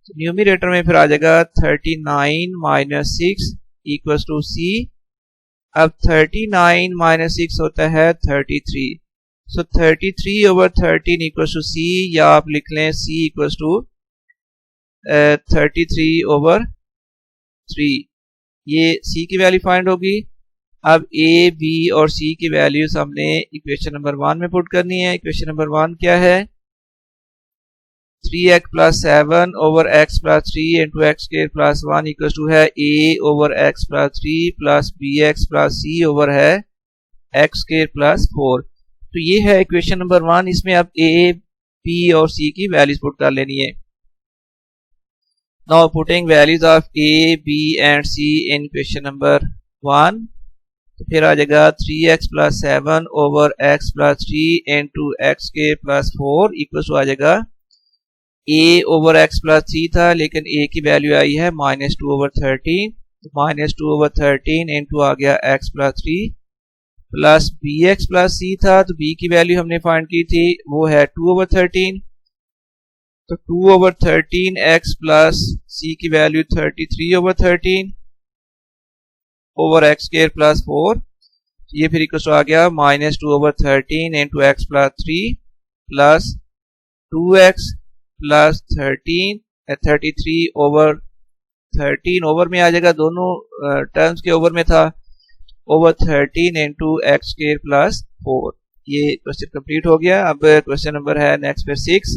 तो न्यूमरेटर में फिर आ जाएगा 39 माइनस 6 इक्वल्स टू c। अब 39 माइनस 6 होता है 33, सो 33 ओवर 13 इक्वल्स टू c, या आप लिख लें c इक्वल्स टू 33 ओवर 3। ये c की वैल्यू फाइंड होगी। अब a b और c की वैल्यूज हमने इक्वेशन नंबर 1 में पुट करनी है। इक्वेशन नंबर 1 क्या है, 3x plus 7 over x plus 3 into x square plus 1 equal to है a over x plus 3 plus bx plus c over है x स्क्वायर प्लस 4। तो ये है इक्वेशन नंबर 1। इसमें अब a b और c की वैल्यूज पुट कर लेनी है। Now putting values of a b and c in equation number 1, तो फिर आ जाएगा 3x plus 7 over x plus 3 into x square plus 4 equal to आ जाएगा a ओवर x प्लस 3 था लेकिन a की वैल्यू आई है -2 ओवर 13, तो -2 ओवर 13 इंटू आ गया x plus 3 plus bx plus c था, तो b की वैल्यू हमने फाइंड की थी वो है 2 ओवर 13, तो 2 ओवर 13 x प्लस c की value 33 over 13 over x square plus 4, ये फिर इक्वल आ गया -2 over 13 into x plus 3 plus 2x plus 33 over 13 over में आ जाएगा, दोनों टर्म्स के ओवर में था, over 13 into x square plus 4। ये क्वेश्चन कंप्लीट हो गया। अब क्वेश्चन नंबर है नेक्स्ट फिर 6।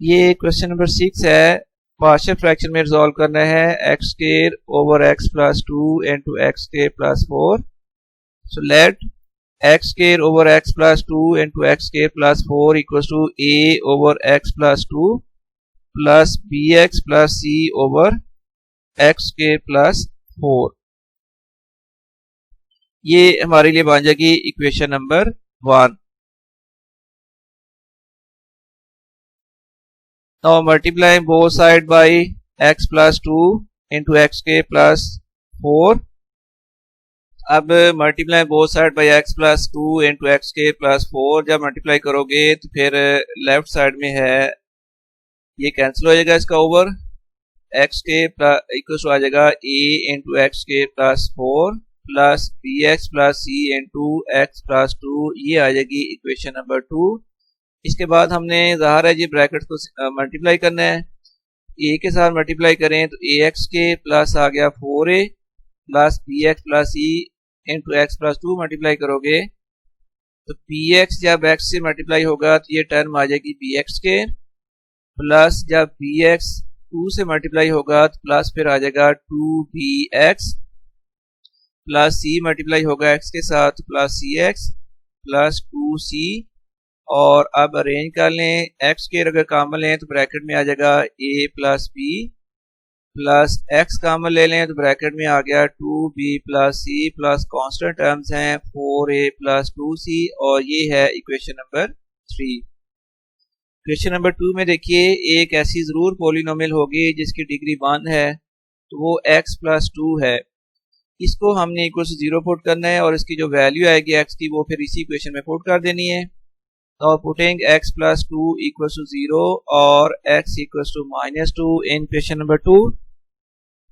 ये क्वेश्चन नंबर 6 है, पार्शियल फ्रैक्शन में रिजॉल्व करना है x square over x plus 2 into x square plus 4। So let x square over x plus 2 into x square plus 4 equals to a over x plus 2 plus b x plus c over x square plus 4। ये हमारे लिए बन जाएगी equation number 1। Now multiply both side by x plus 2 into x square plus 4। अब multiply both side by x plus 2 into x square plus 4 जब मल्टीप्लाई करोगे तो फिर लेफ्ट साइड में है ये कैंसिल हो जाएगा, इसका ओवर एक्स के इक्वल टू आ जाएगा a इंटू एक्स के plus 4 plus b x plus c into x plus 2। ये आ जाएगी इक्वेशन नंबर 2। इसके बाद हमने ज़ाहिर है ये ब्रैकेट को मल्टीप्लाई करना है। a के साथ मल्टीप्लाई करें तो ए एक्स के प्लस आ गया 4a plus b x plus c into x plus 2 multiply करोगे तो बी एक्स जब एक्स से मल्टीप्लाई होगा तो ये टर्म आ जाएगी बी एक्स के प्लस जब बी एक्स 2 से मल्टीप्लाई होगा तो प्लस फिर आ जाएगा 2bx प्लस सी मल्टीप्लाई होगा x के साथ प्लस सी एक्स प्लस 2c। और अब अरेंज कर लें, x के अगर कॉमन लें तो ब्रैकेट में आ जाएगा a plus b plus x common ले लें तो ब्रैकेट में आ गया 2b plus c plus constant terms हैं 4a प्लस 2c और ये है इक्वेशन नंबर 3। इक्वेशन नंबर 2 में देखिए एक ऐसी ज़रूर पॉलिनोमियल होगी जिसकी डिग्री 1 है तो वो x प्लस 2 है। इसको हमने इक्वल टू 0 पुट करना है और इसकी जो वैल्यू आएगी x की वो फिर इसी इक्वेशन में पुट कर देनी है। तो putting x plus 2 equal to 0 और x equal to minus 2 in equation number 2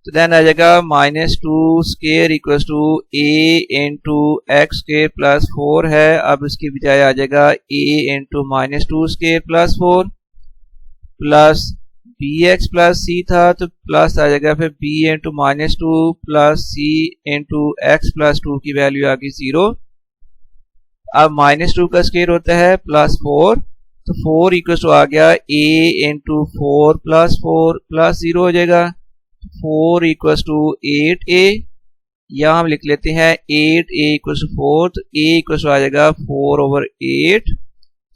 तो देन आ जाएगा minus 2 square equal to a into x square plus 4 है। अब इसकी बजाय आ जाएगा a into minus 2 square plus 4 plus b x plus c था तो प्लस आ जाएगा फिर b into minus 2 plus c into x plus 2 की वैल्यू आ गई 0। अब माइनस 2 का स्क्वायर होता है प्लस 4 तो 4 इक्वल टू आ गया a इंटू 4 प्लस 4 प्लस 0 हो जाएगा 4 इक्वल टू 8a। यहाँ हम लिख लेते हैं 8a इक्वल टू 4 तो a इक्वल टू आ जाएगा 4 ओवर 8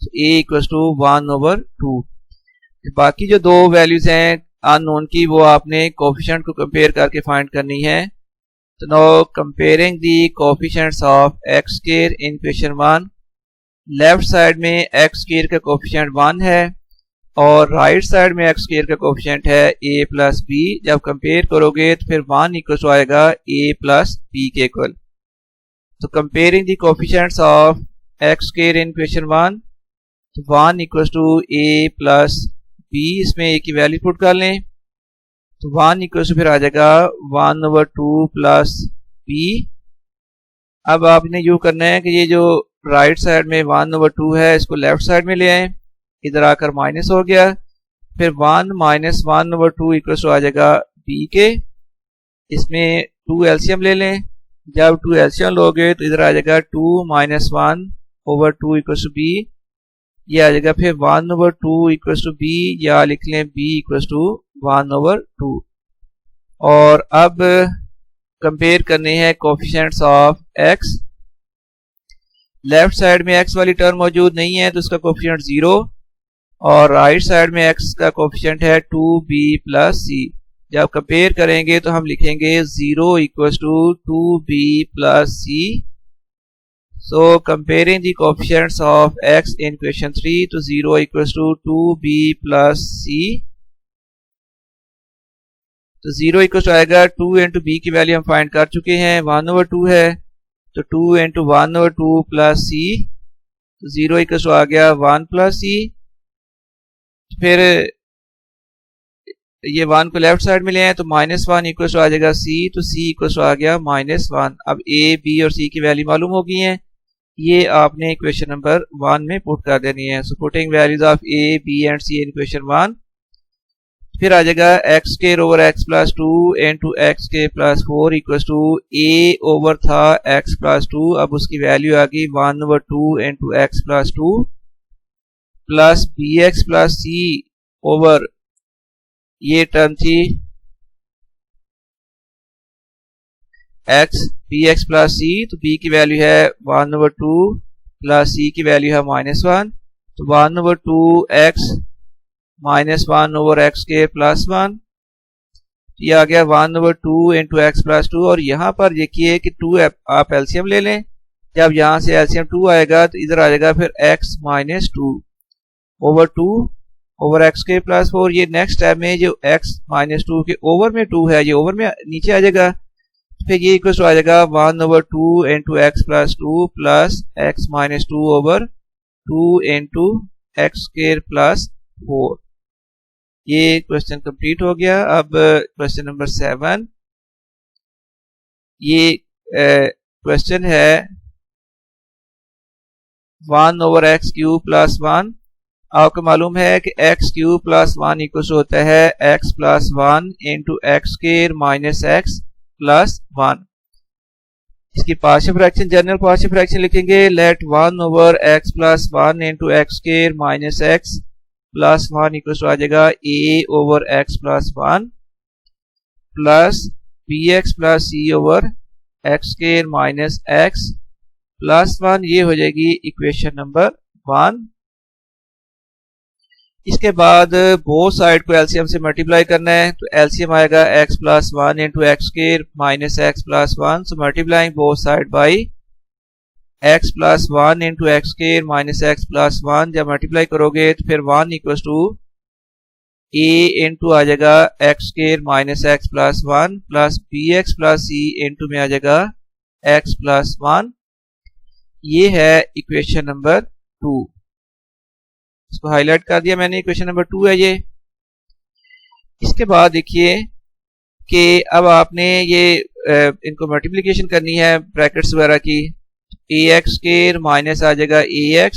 तो a इक्वल टू 1 ओवर 2। बाकी जो दो वैल्यूज हैं अननोन की वो आपने कोफिशिएंट को कंपेयर करके फाइंड करनी है। तो now comparing the coefficients of x square in equation 1, left side में एक्स स्क्वायर का कोफिशिएंट 1 है और राइट साइड में एक्स स्क्वायर का कोफिशिएंट है a प्लस बी। जब कंपेयर करोगे तो फिर 1 इक्वल टू आएगा a प्लस बी के इक्वल। तो comparing the coefficients of x square in equation 1 तो 1 equal to a plus b, इसमें a की वैल्यू पुट कर लें तो 1 इक्वल टू फिर आ जाएगा 1 ओवर 2 प्लस b। अब आपने यूँ करना है कि ये जो राइट साइड में 1 ओवर 2 है इसको लेफ्ट साइड में ले आए, इधर आकर माइनस हो गया फिर 1 माइनस 1 ओवर 2 इक्वल टू आ जाएगा b के। इसमें 2 एलसीएम ले लें, जब 2 एलसीएम लोगे तो इधर आ जाएगा 2 minus 1 over 2 equal to b। ये आ जाएगा फिर 1 ओवर 2 इक्वल टू b या लिख लें b इक्वल टू 1 ओवर 2। और अब कंपेयर करने हैं coefficients of x। Left side में x वाली टर्म मौजूद नहीं है तो उसका कोफिशिएंट 0 और राइट साइड में x का कोफिशिएंट है 2b प्लस c। जब कंपेयर करेंगे तो हम लिखेंगे 0 equal to 2b plus c। So comparing the coefficients of x in equation 3 to 0 equals to 2b plus c। तो 0 इक्वल टू आएगा 2 इंटू बी की वैल्यू हम फाइंड कर चुके हैं 1 ओवर 2 है तो 2 इंटू 1 ओवर 2 प्लस सी तो 0 इक्वल टू आ गया 1 प्लस सी। फिर ये 1 को लेफ्ट साइड में ले आए तो माइनस 1 इक्वल टू आ जाएगा सी तो सी इक्वल टू आ गया माइनस 1। अब ए बी और सी की वैल्यू मालूम हो गई है, ये आपने इक्वेशन नंबर 1 में पुट कर देनी है। So putting values of a b and c in equation 1 फिर आ जाएगा x square over x plus 2 into x के plus 4 equal to a over था एक्स प्लस 2, अब उसकी वैल्यू आ गई 1 over 2 into x plus 2 plus b x plus c over ये टर्म थी x b x plus c तो b की वैल्यू है 1 ओवर 2 प्लस c की वैल्यू है माइनस 1 तो 1 ओवर 2 एक्स -1/x² +1, ये आ गया 1/2 × x + 2। और यहाँ पर देखिए कि 2 आप एलसीएम ले लें, जब यहाँ से एलसीएम 2 आएगा तो इधर आ जाएगा फिर x - 2/2/x² + 4। ये नेक्स्ट स्टेप में जो x - 2 के ओवर में 2 है, ये ओवर में नीचे आ जाएगा, फिर ये इक्वल आ जाएगा 1/2 × x + 2 प्लस x - 2/2 × x² + 4। ये क्वेश्चन कंप्लीट हो गया। अब क्वेश्चन नंबर 7, ये क्वेश्चन है 1/x³ + 1। आपको मालूम है कि x³ + 1 इक्वल होता है x + 1 × x² - x + 1। इसकी partial fraction, general partial fraction लिखेंगे। Let 1/x + 1 × x² - x + 1 equal आ जाएगा a/x + 1 plus bx + c/x² - x + 1। ये हो जाएगी इक्वेशन नंबर 1। इसके बाद बोथ साइड को एलसीएम से मल्टीप्लाई करना है, तो एलसीएम आएगा x + 1 × x² - x + 1। So multiplying both side by x + 1 × x² - x + 1। जब मल्टीप्लाई करोगे तो फिर 1 = a × आ जाएगा x² - x + 1 plus bx + c × में आ जाएगा x + 1। ये है इक्वेशन नंबर 2। इसको हाईलाइट कर दिया मैंने, इक्वेशन नंबर 2 है ये। इसके बाद देखिए कि अब आपने ये इनको मल्टीप्लिकेशन करनी है ब्रैकेट्स वगैरह की। ax² माइनस आ जाएगा ax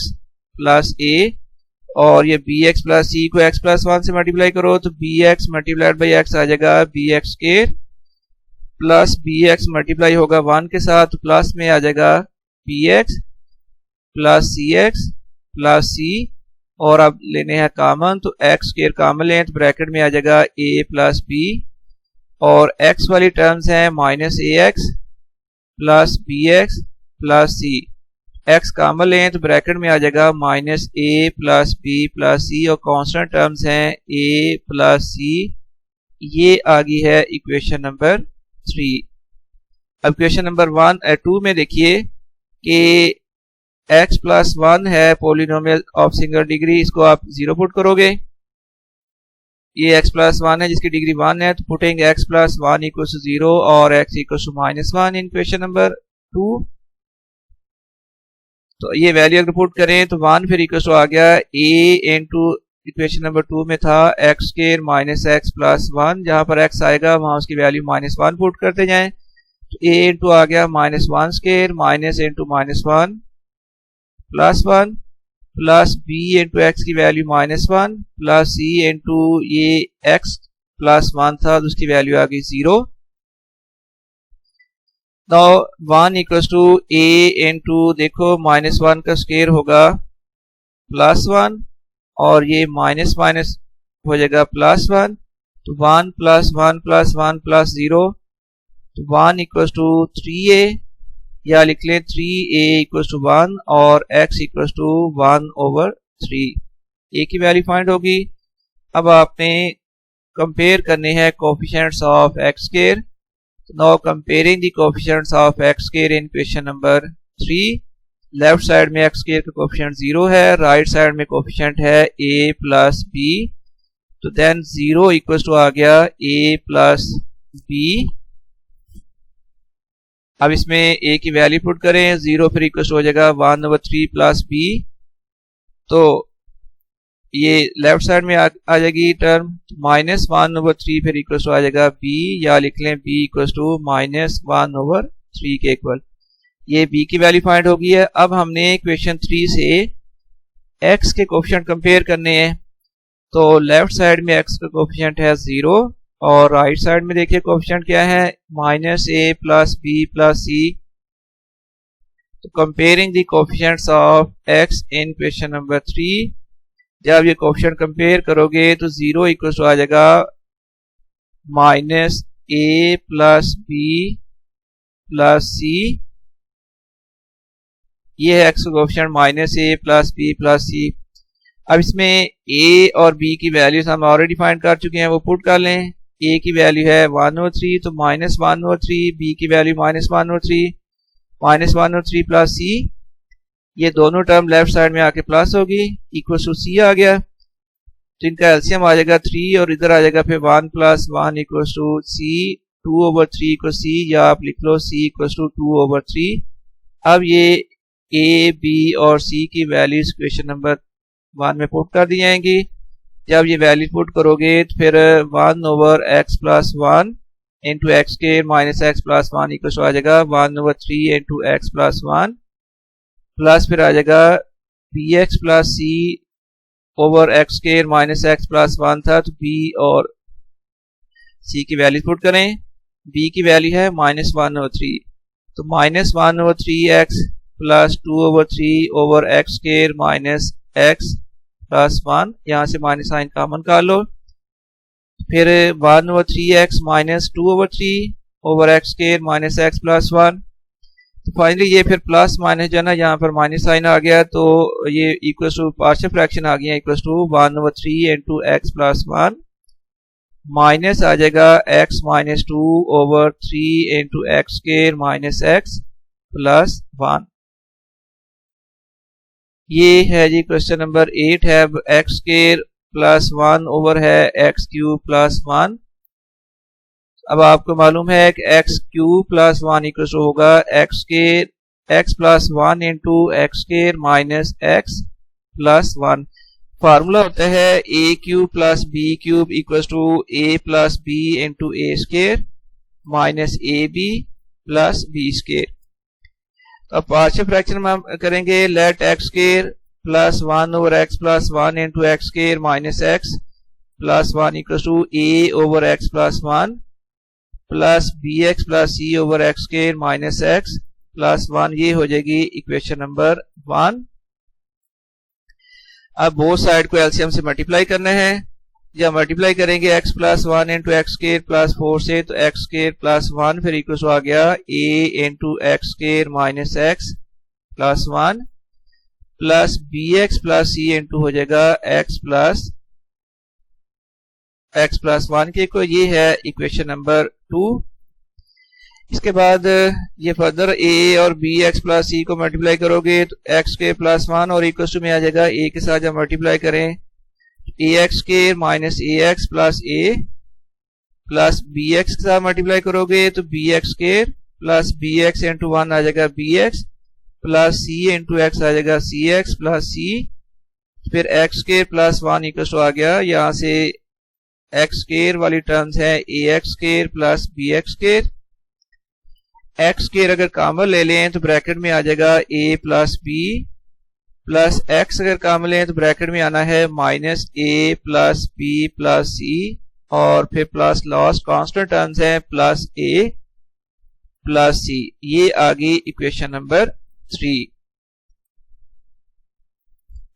प्लस a, और ये bx + c को x + 1 से मल्टीप्लाई करो तो bx × x आ जाएगा bx² प्लस bx मल्टीप्लाई होगा 1 के साथ, तो प्लस में आ जाएगा bx plus cx plus c, और अब लेने हैं कॉमन, तो x² कॉमन लें तो ब्रैकेट में आ जाएगा a + b, और x वाली टर्म्स हैं -ax plus bx plus c। x common लें तो ब्रैकेट में आ जाएगा -a plus b plus c, और कांस्टेंट टर्म्स हैं a प्लस c। ये आ गई है इक्वेशन नंबर 3। अब इक्वेशन नंबर 2 में देखिए कि x + 1 है पॉलिनोमियल ऑफ सिंगल डिग्री, इसको आप 0 पुट करोगे। ये x + 1 है जिसकी डिग्री 1 है, तो पुटिंग x + 1 = 0 और x = -1 इन इक्वेशन नंबर 2। तो ये वैल्यू अगर पुट करें तो 1 फिर इक्वल आ गया a × इक्वेशन नंबर 2 में था x² - x + 1, जहां पर x आएगा वहां उसकी वैल्यू -1 पुट करते जाएं, तो a × आ गया -1² - -1 प्लस 1 प्लस b × x की वैल्यू -1 प्लस c × ये x + 1 था तो उसकी वैल्यू आ गई 0। नाउ 1 = a × देखो -1 का स्क्वायर होगा +1, और ये माइनस माइनस हो जाएगा +1, तो 1 + 1 + 1 + 0, तो 1 = 3a, या लिख लें 3a = 1 और x = 1/3। a की वैल्यू फाइंड होगी। अब आपने कंपेयर करने हैं coefficients of x²। Now comparing the coefficients of x² in question number 3। Left side में x² का कोफिशिएंट 0 है, राइट साइड में कोफिशिएंट है a + b, तो देन 0 = आ गया a + b। अब इसमें a की वैल्यू पुट करें, 0 फिर इक्वल हो जाएगा 1/3 + b, तो ये लेफ्ट साइड में आ जाएगी टर्म -1/3 फिर इक्वल आ जाएगा b, या लिख लें b = -1/3 के इक्वल। ये b की वैल्यू फाइंड हो गई है। अब हमने क्वेश्चन 3 से x के कोफिशिएंट कंपेयर करने हैं, तो लेफ्ट साइड में x का कोफिशिएंट है 0, और राइट साइड में देखिए कोफिशिएंट क्या है -a + b + c। तो comparing the coefficients of x in question number 3, जब ये कोफिशिएंट कंपेयर करोगे तो 0 = आ जाएगा -a + b + c। ये है x का कोफिशिएंट -a + b + c। अब इसमें a और b की वैल्यूज हम ऑलरेडी फाइंड कर चुके हैं, वो पुट कर लें। a की वैल्यू है 1/3 तो -1/3, b की वैल्यू -1/3, -1/3 प्लस c, ये दोनों टर्म लेफ्ट साइड में आके प्लस होगी, इक्वल टू c आ गया। तो इनका एलसीएम आ जाएगा 3 और इधर आ जाएगा फिर 1 + 1 equal to c, 2/3 equal c, या आप लिख लो c इक्वल टू 2/3। अब ये a, b और c की वैल्यूज क्वेश्चन नंबर 1 में पुट कर दी जाएंगी। जब ये वैल्यू पुट करोगे तो फिर 1/x + 1 into x square minus x + 1 equal आ जाएगा 1/3 इंटू x + 1 प्लस फिर आ जाएगा bx + c over x square minus x + 1 था, तो b और c की वैल्यू पुट करें। b की वैल्यू है -1/3, तो -1/3x + 2/3 over x square minus x + 1, यहाँ से माइनस साइन कॉमन कर लो। फिर 1/3x minus 2/3 over x square minus x + 1, तो फाइनली ये फिर प्लस माइनस जो है ना, यहाँ पर माइनस साइन आ गया, तो ये इक्वल टू पार्शियल फ्रैक्शन आ गया, equal to 1/3 into x + 1 minus आ जाएगा x - 2 over 3 into x square minus x + 1। ये है जी क्वेश्चन नंबर 8 है। एक्स स्क्वायर प्लस 1 ओवर है एक्स क्यूब प्लस 1। अब आपको मालूम है कि x cube plus 1 equal to होगा x square x plus 1 into x square minus x plus 1। Formula होता है a cube plus b cube equal to a plus b into a square minus a b plus b square. तो अब पार्शियल फ्रैक्शन में हम करेंगे, let x square plus 1 over x plus 1 into x square minus x plus 1 equal to a over x plus 1 plus b x plus c over x square minus x plus 1। ये हो जाएगी इक्वेशन नंबर 1। अब बोथ साइड को एलसीएम से मल्टीप्लाई करना है। जब मल्टीप्लाई करेंगे x + 1 into x square plus 4 से, तो एक्स स्क्वायर प्लस 1 फिर इक्वल टू आ गया a into x square minus x plus 1 plus b x plus c into हो जाएगा x प्लस 1 के को। ये है इक्वेशन नंबर 2। इसके बाद ये फर्दर a और बी एक्स प्लस सी को मल्टीप्लाई करोगे तो एक्स स्क्वायर प्लस 1 और इक्वल टू में आ जाएगा a के साथ जब मल्टीप्लाई करें ax square minus ax plus a plus bx के साथ मल्टीप्लाई करोगे तो bx square plus bx into 1 आ जाएगा bx plus c into x आ जाएगा cx प्लस c। फिर x square plus 1 equal to आ गया, यहाँ से x स्क्वायर वाली टर्म्स है ax square plus bx square. x square अगर कॉमन ले लें तो ब्रैकेट में आ जाएगा a plus b plus x अगर कॉमन लें तो ब्रैकेट में आना है minus a plus b plus c और फिर प्लस लास्ट कांस्टेंट टर्म्स है प्लस a प्लस c। ये आ गई इक्वेशन नंबर 3।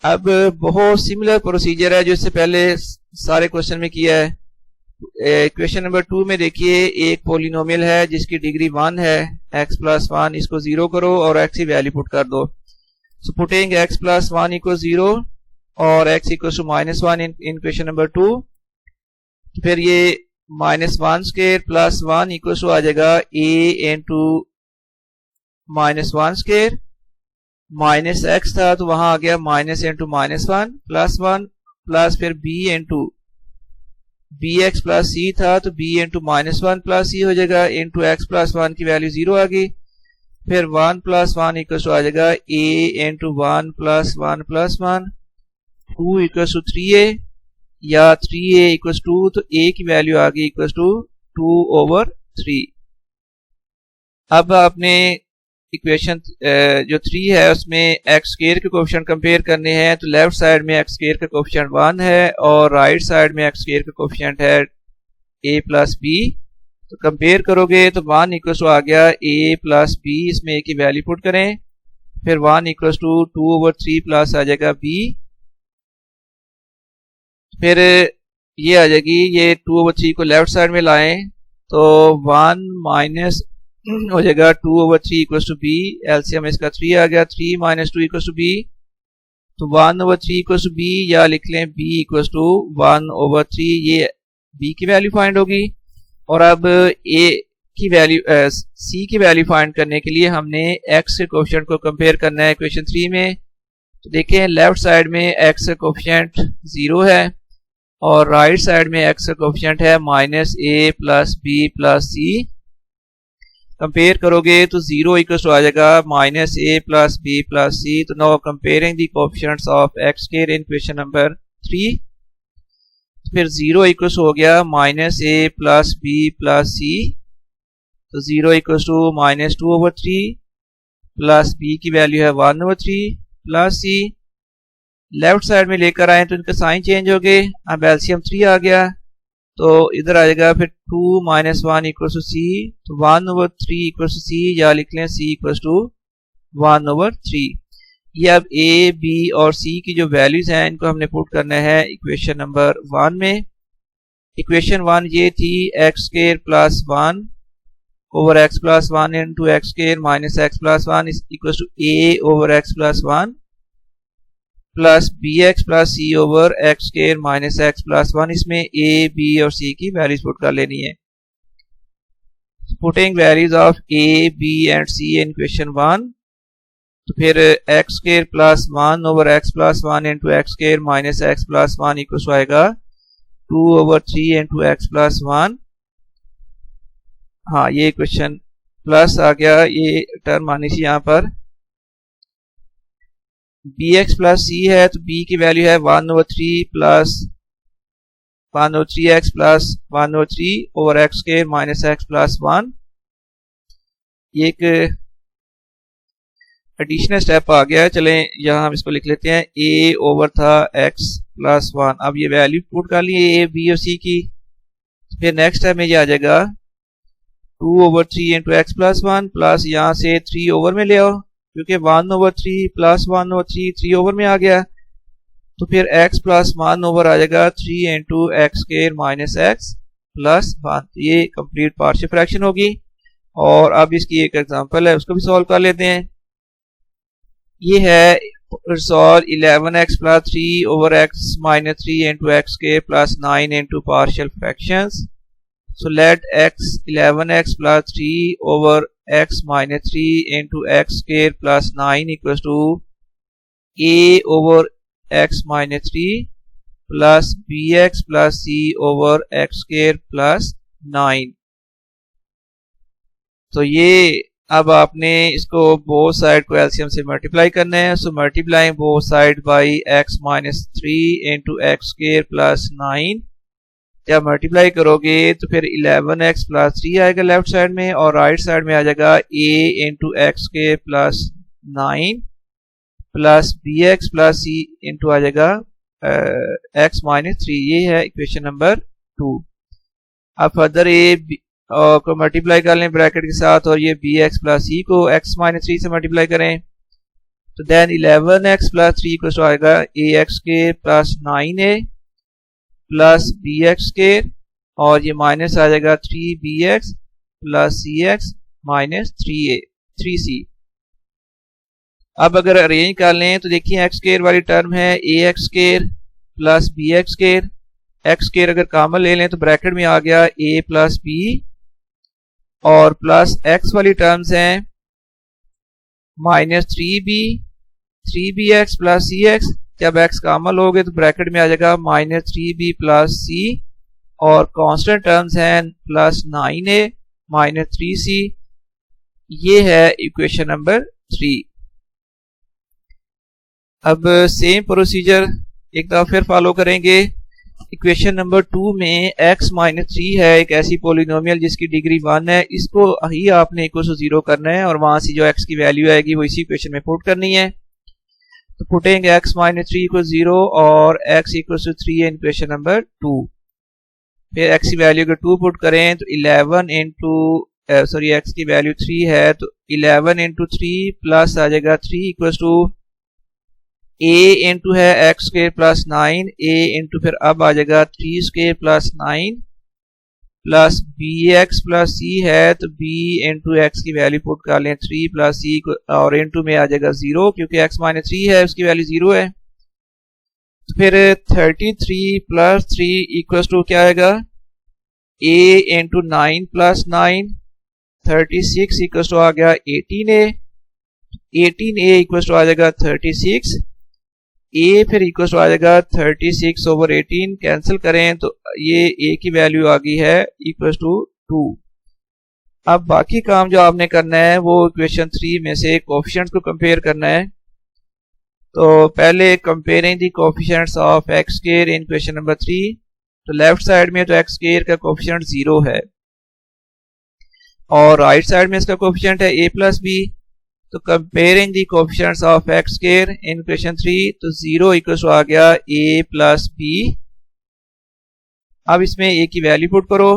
अब बहुत सिमिलर प्रोसीजर है जो इससे पहले सारे क्वेश्चन में किया है। इक्वेशन नंबर 2 में देखिए, एक पोलिनोमियल है जिसकी डिग्री 1 है, x + 1, इसको 0 करो और x की वैल्यू पुट कर दो। So putting x + 1 = 0 और x = -1 in question number 2, फिर ये -1 स्क्वायर प्लस 1 इक्वल टू आ जाएगा a into -1 square minus x था तो वहां आ गया माइनस इंटू -1 प्लस 1 प्लस फिर b into bx plus c था तो b इंटू -1 प्लस c हो जाएगा इंटू x + 1 की वैल्यू 0 आ गई। फिर 1 + 1 इक्वल टू आ जाएगा a into 1 + 1 + 1 2 equal to 3a या 3a इक्वल टू, तो a की वैल्यू आ गई इक्वल टू 2/3। अब आपने इक्वेशन जो 3 है उसमें एक्स स्क्वायर के कोएफिशिएंट कंपेयर करने हैं, तो लेफ्ट साइड में एक्स स्क्वायर का कोएफिशिएंट 1 है और राइट साइड में एक्स स्क्वायर का कोएफिशिएंट है a + b। तो कंपेयर करोगे तो 1 इक्वल टू आ गया a + b, इसमें a की वैल्यू पुट करें, फिर 1 इक्वल टू 2/3 प्लस आ जाएगा b, फिर ये आ जाएगी, ये 2/3 को लेफ्ट साइड में लाएं तो 1 माइनस हो जाएगा 2/3 इक्वल टू b, एलसीएम इसका 3 आ गया, 3 - 2 इक्वल टू b, तो 1/3 इक्वल टू बी, या लिख लें b इक्वल टू 1/3, ये b की वैल्यू फाइंड होगी। और अब a की वैल्यू c की वैल्यू फाइंड करने के लिए हमने x के कोएफिशिएंट को कंपेयर करना है इक्वेशन 3 में। तो देखें लेफ्ट साइड में x का कोएफिशिएंट 0 है और राइट साइड में x का कोएफिशिएंट है -a plus b plus c। Compare करोगे तो 0 इक्वल टू आ जाएगा -a plus b plus c। तो now comparing the coefficients of x square in equation number 3, फिर 0 इक्वल टू हो गया -a plus b plus c। तो 0 इक्वल टू -2/3 प्लस b की वैल्यू है 1/3 प्लस c। लेफ्ट साइड में लेकर आए तो इनका साइन चेंज हो गए, अब एलसीएम 3 आ गया तो इधर आ जाएगा फिर 2 - 1 इक्वल टू c। तो 1/3 इक्वल टू c, या लिख लें c इक्वल टू 1/3। ये अब a b और c की जो वैल्यूज हैं इनको हमने पुट करना है इक्वेशन नंबर 1 में। इक्वेशन 1 ये थी x square plus 1 over x plus 1 into x square minus x plus 1 equal to a over x plus 1 plus bx plus c over x square minus x plus 1। इसमें a b और c की वैल्यूज पुट कर लेनी है। Putting values of a b and c in equation 1, तो फिर x square plus 1 over x plus 1 into x square minus x plus 1 equal to आएगा 2/3 इंटू एक्स प्लस 1। हाँ ये इक्वेशन प्लस आ गया, ये टर्म आनी चाहिए यहाँ पर। bx प्लस c है तो b की वैल्यू है 1/3 plus 1/3x plus 1/3 over x square minus x plus 1। ये एक एडिशनल स्टेप आ गया है, चलें यहाँ हम इसको लिख लेते हैं a ओवर था x प्लस 1। अब ये वैल्यू पुट कर ली a b और c की। फिर नेक्स्ट स्टेप में ये आ जाएगा 2/3 इंटू एक्स प्लस 1 प्लस यहाँ से 3 ओवर में ले आओ, क्योंकि 1/3 प्लस 1/3 3 ओवर में आ गया। तो फिर x प्लस 1 ओवर आ जाएगा 3 into x square minus x plus 1। ये कंप्लीट पार्शियल फ्रैक्शन होगी। और अब इसकी एक एग्जांपल है, उसको भी सॉल्व कर लेते हैं। ये है solve 11x plus 3 over x minus 3 into x square plus 9 into partial fractions. So let x 11x plus 3 over x minus 3 into x square plus 9 equals to a over x minus 3 plus bx plus c over x square plus 9। तो ये अब आपने इसको बोथ साइड को एलसीएम से मल्टीप्लाई करना है। So multiplying both side by x minus 3 into x square plus 9। जब मल्टीप्लाई करोगे तो फिर 11x प्लस 3 आएगा लेफ्ट साइड में, और राइट साइड में आ जाएगा a इंटू एक्स के plus 9 plus bx plus c into आ जाएगा x माइनस 3। ये है इक्वेशन नंबर 2। अब फर्दर a को मल्टीप्लाई कर लें ब्रैकेट के साथ, और ये bx प्लस c को x माइनस 3 से मल्टीप्लाई करें तो देन 11x प्लस 3 इक्वल आएगा ax के plus 9a plus b x square, और ये माइनस आ जाएगा 3bx plus cx minus 3c। अब अगर अरेंज कर लें तो देखिए एक्स स्क्वायर वाली टर्म है ax square plus bx square. X square अगर कॉमन ले लें तो ब्रैकेट में आ गया a प्लस b, और प्लस x वाली टर्म्स हैं माइनस 3bx प्लस cx। जब x कॉमन लोगे तो ब्रैकेट में आ जाएगा माइनस 3b प्लस c, और कांस्टेंट टर्म्स हैं प्लस 9a माइनस 3c। ये है इक्वेशन नंबर 3। अब सेम प्रोसीजर एक दफा फिर फॉलो करेंगे। इक्वेशन नंबर 2 में x माइनस 3 है, एक ऐसी पोलिनोमियल जिसकी डिग्री 1 है। इसको ही आपने इक्वल टू 0 करना है, और वहां से जो x की वैल्यू आएगी वो इसी इक्वेशन में पुट करनी है। तो पुटेंगे x माइनस 3 इक्वल 0 और x इक्वल टू 3 है इक्वेशन नंबर 2। फिर x की वैल्यू अगर 2 पुट करें तो 11 इंटू x की वैल्यू 3 है तो 11 इंटू 3 प्लस आ जाएगा 3 इक्वल टू a इंटू है x square plus 9 a into फिर अब आ जाएगा 3 square plus 9 plus bx plus c है तो b इंटू एक्स की वैल्यू पुट कर लें 3 प्लस c, और इंटू में आ जाएगा 0 क्योंकि x माइनस 3 है उसकी वैल्यू 0 है। तो फिर 33 प्लस 3 इक्वल्स टू क्या आएगा, a into 9 plus 9, 36 equals to आ गया 18a, 18a इक्वल्स टू आ जाएगा 36, a फिर इक्वल्स टू आ जाएगा 36 ओवर 18, कैंसिल करें तो ये a की वैल्यू आ गई है इक्वल्स टू 2। अब बाकी काम जो आपने करना है वो इक्वेशन 3 में से कोफिशिएंट्स को कंपेयर करना है। तो पहले comparing the coefficients of x square in equation number 3, तो लेफ्ट साइड में तो एक्स स्क्वायर का कोफिशिएंट 0 है और राइट साइड में इसका कोफिशिएंट है a प्लस बी। तो comparing the coefficients of x square in equation 3, तो 0 इक्वल्स टू आ गया a प्लस बी। अब इसमें a की वैल्यू पुट करो,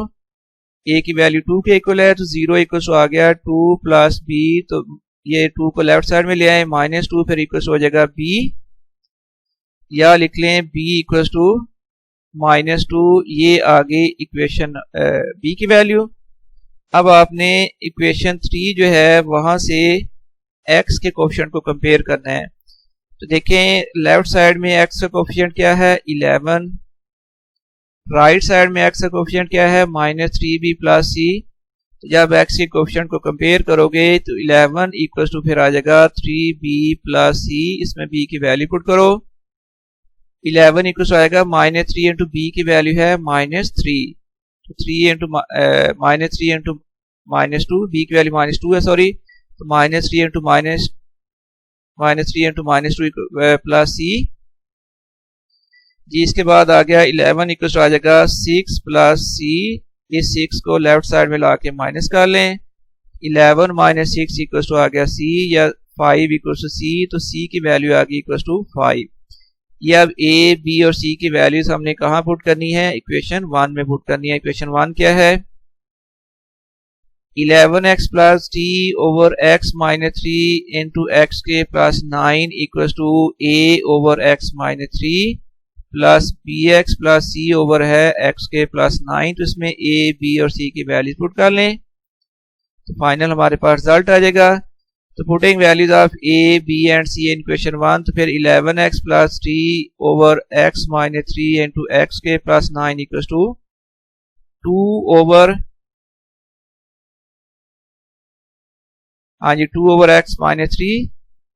a की वैल्यू 2 के इक्वल है, तो 0 इक्वल्स टू आ गया 2 प्लस b, तो ये 2 को लेफ्ट साइड में ले आए, -2 फिर इक्वल्स हो जाएगा b, या लिख लें b इक्वल्स टू -2, ये आ गई इक्वेशन b की वैल्यू। अब आपने इक्वेशन 3 जो है वहां से x के कोफिशिएंट को कंपेयर करना है। तो देखें लेफ्ट साइड में x का कोफिशिएंट क्या है 11, राइट साइड में x का कोफिशिएंट क्या है -3b प्लस c। जब x के कोफिशिएंट को कंपेयर करोगे तो 11 इक्वल्स टू फिर आ जाएगा 3b प्लस c, इसमें b की वैल्यू पुट करो, 11 इक्वल्स आएगा -3 इंटू b की वैल्यू है -3, तो 3 इंटू -3 इंटू -2, b की वैल्यू -2 है सॉरी, तो -3 इंटू -3 इंटू -2 प्लस c जी। इसके बाद आ गया 11 इक्वल्स आ जाएगा 6 प्लस c, इस 6 को लेफ्ट साइड में ला के माइनस कर लें, 11 माइनस 6 इक्वल्स टू आ गया c, या 5 इक्वल्स टू c, तो c की वैल्यू आ गई इक्वल्स टू 5। ये अब a, b और c की वैल्यूज हमने कहाँ पुट करनी है, इक्वेशन 1 में पुट करनी है। इक्वेशन 1 क्या है, 11x plus t over x minus 3 into x के plus 9 equals to a over x minus 3 plus bx plus c over है x के प्लस 9, तो इसमें a, b और c की वैल्यूज पुट कर लें, तो फाइनल हमारे पास रिजल्ट आ जाएगा। तो putting values of a, b and c in equation 1, तो फिर 11x plus t over x minus 3 into x के प्लस 9 इक्वल्स टू 2 ओवर, हाँ जी 2 ओवर x माइनस 3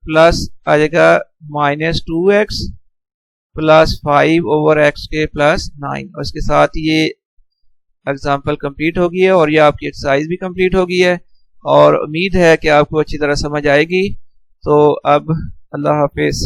प्लस आ जाएगा -2x प्लस 5 ओवर x के प्लस 9, और इसके साथ ये एग्जाम्पल कंप्लीट हो गई है और ये आपकी एक्सरसाइज भी कंप्लीट हो गई है और उम्मीद है कि आपको अच्छी तरह समझ आएगी। तो अब अल्लाह हाफिज।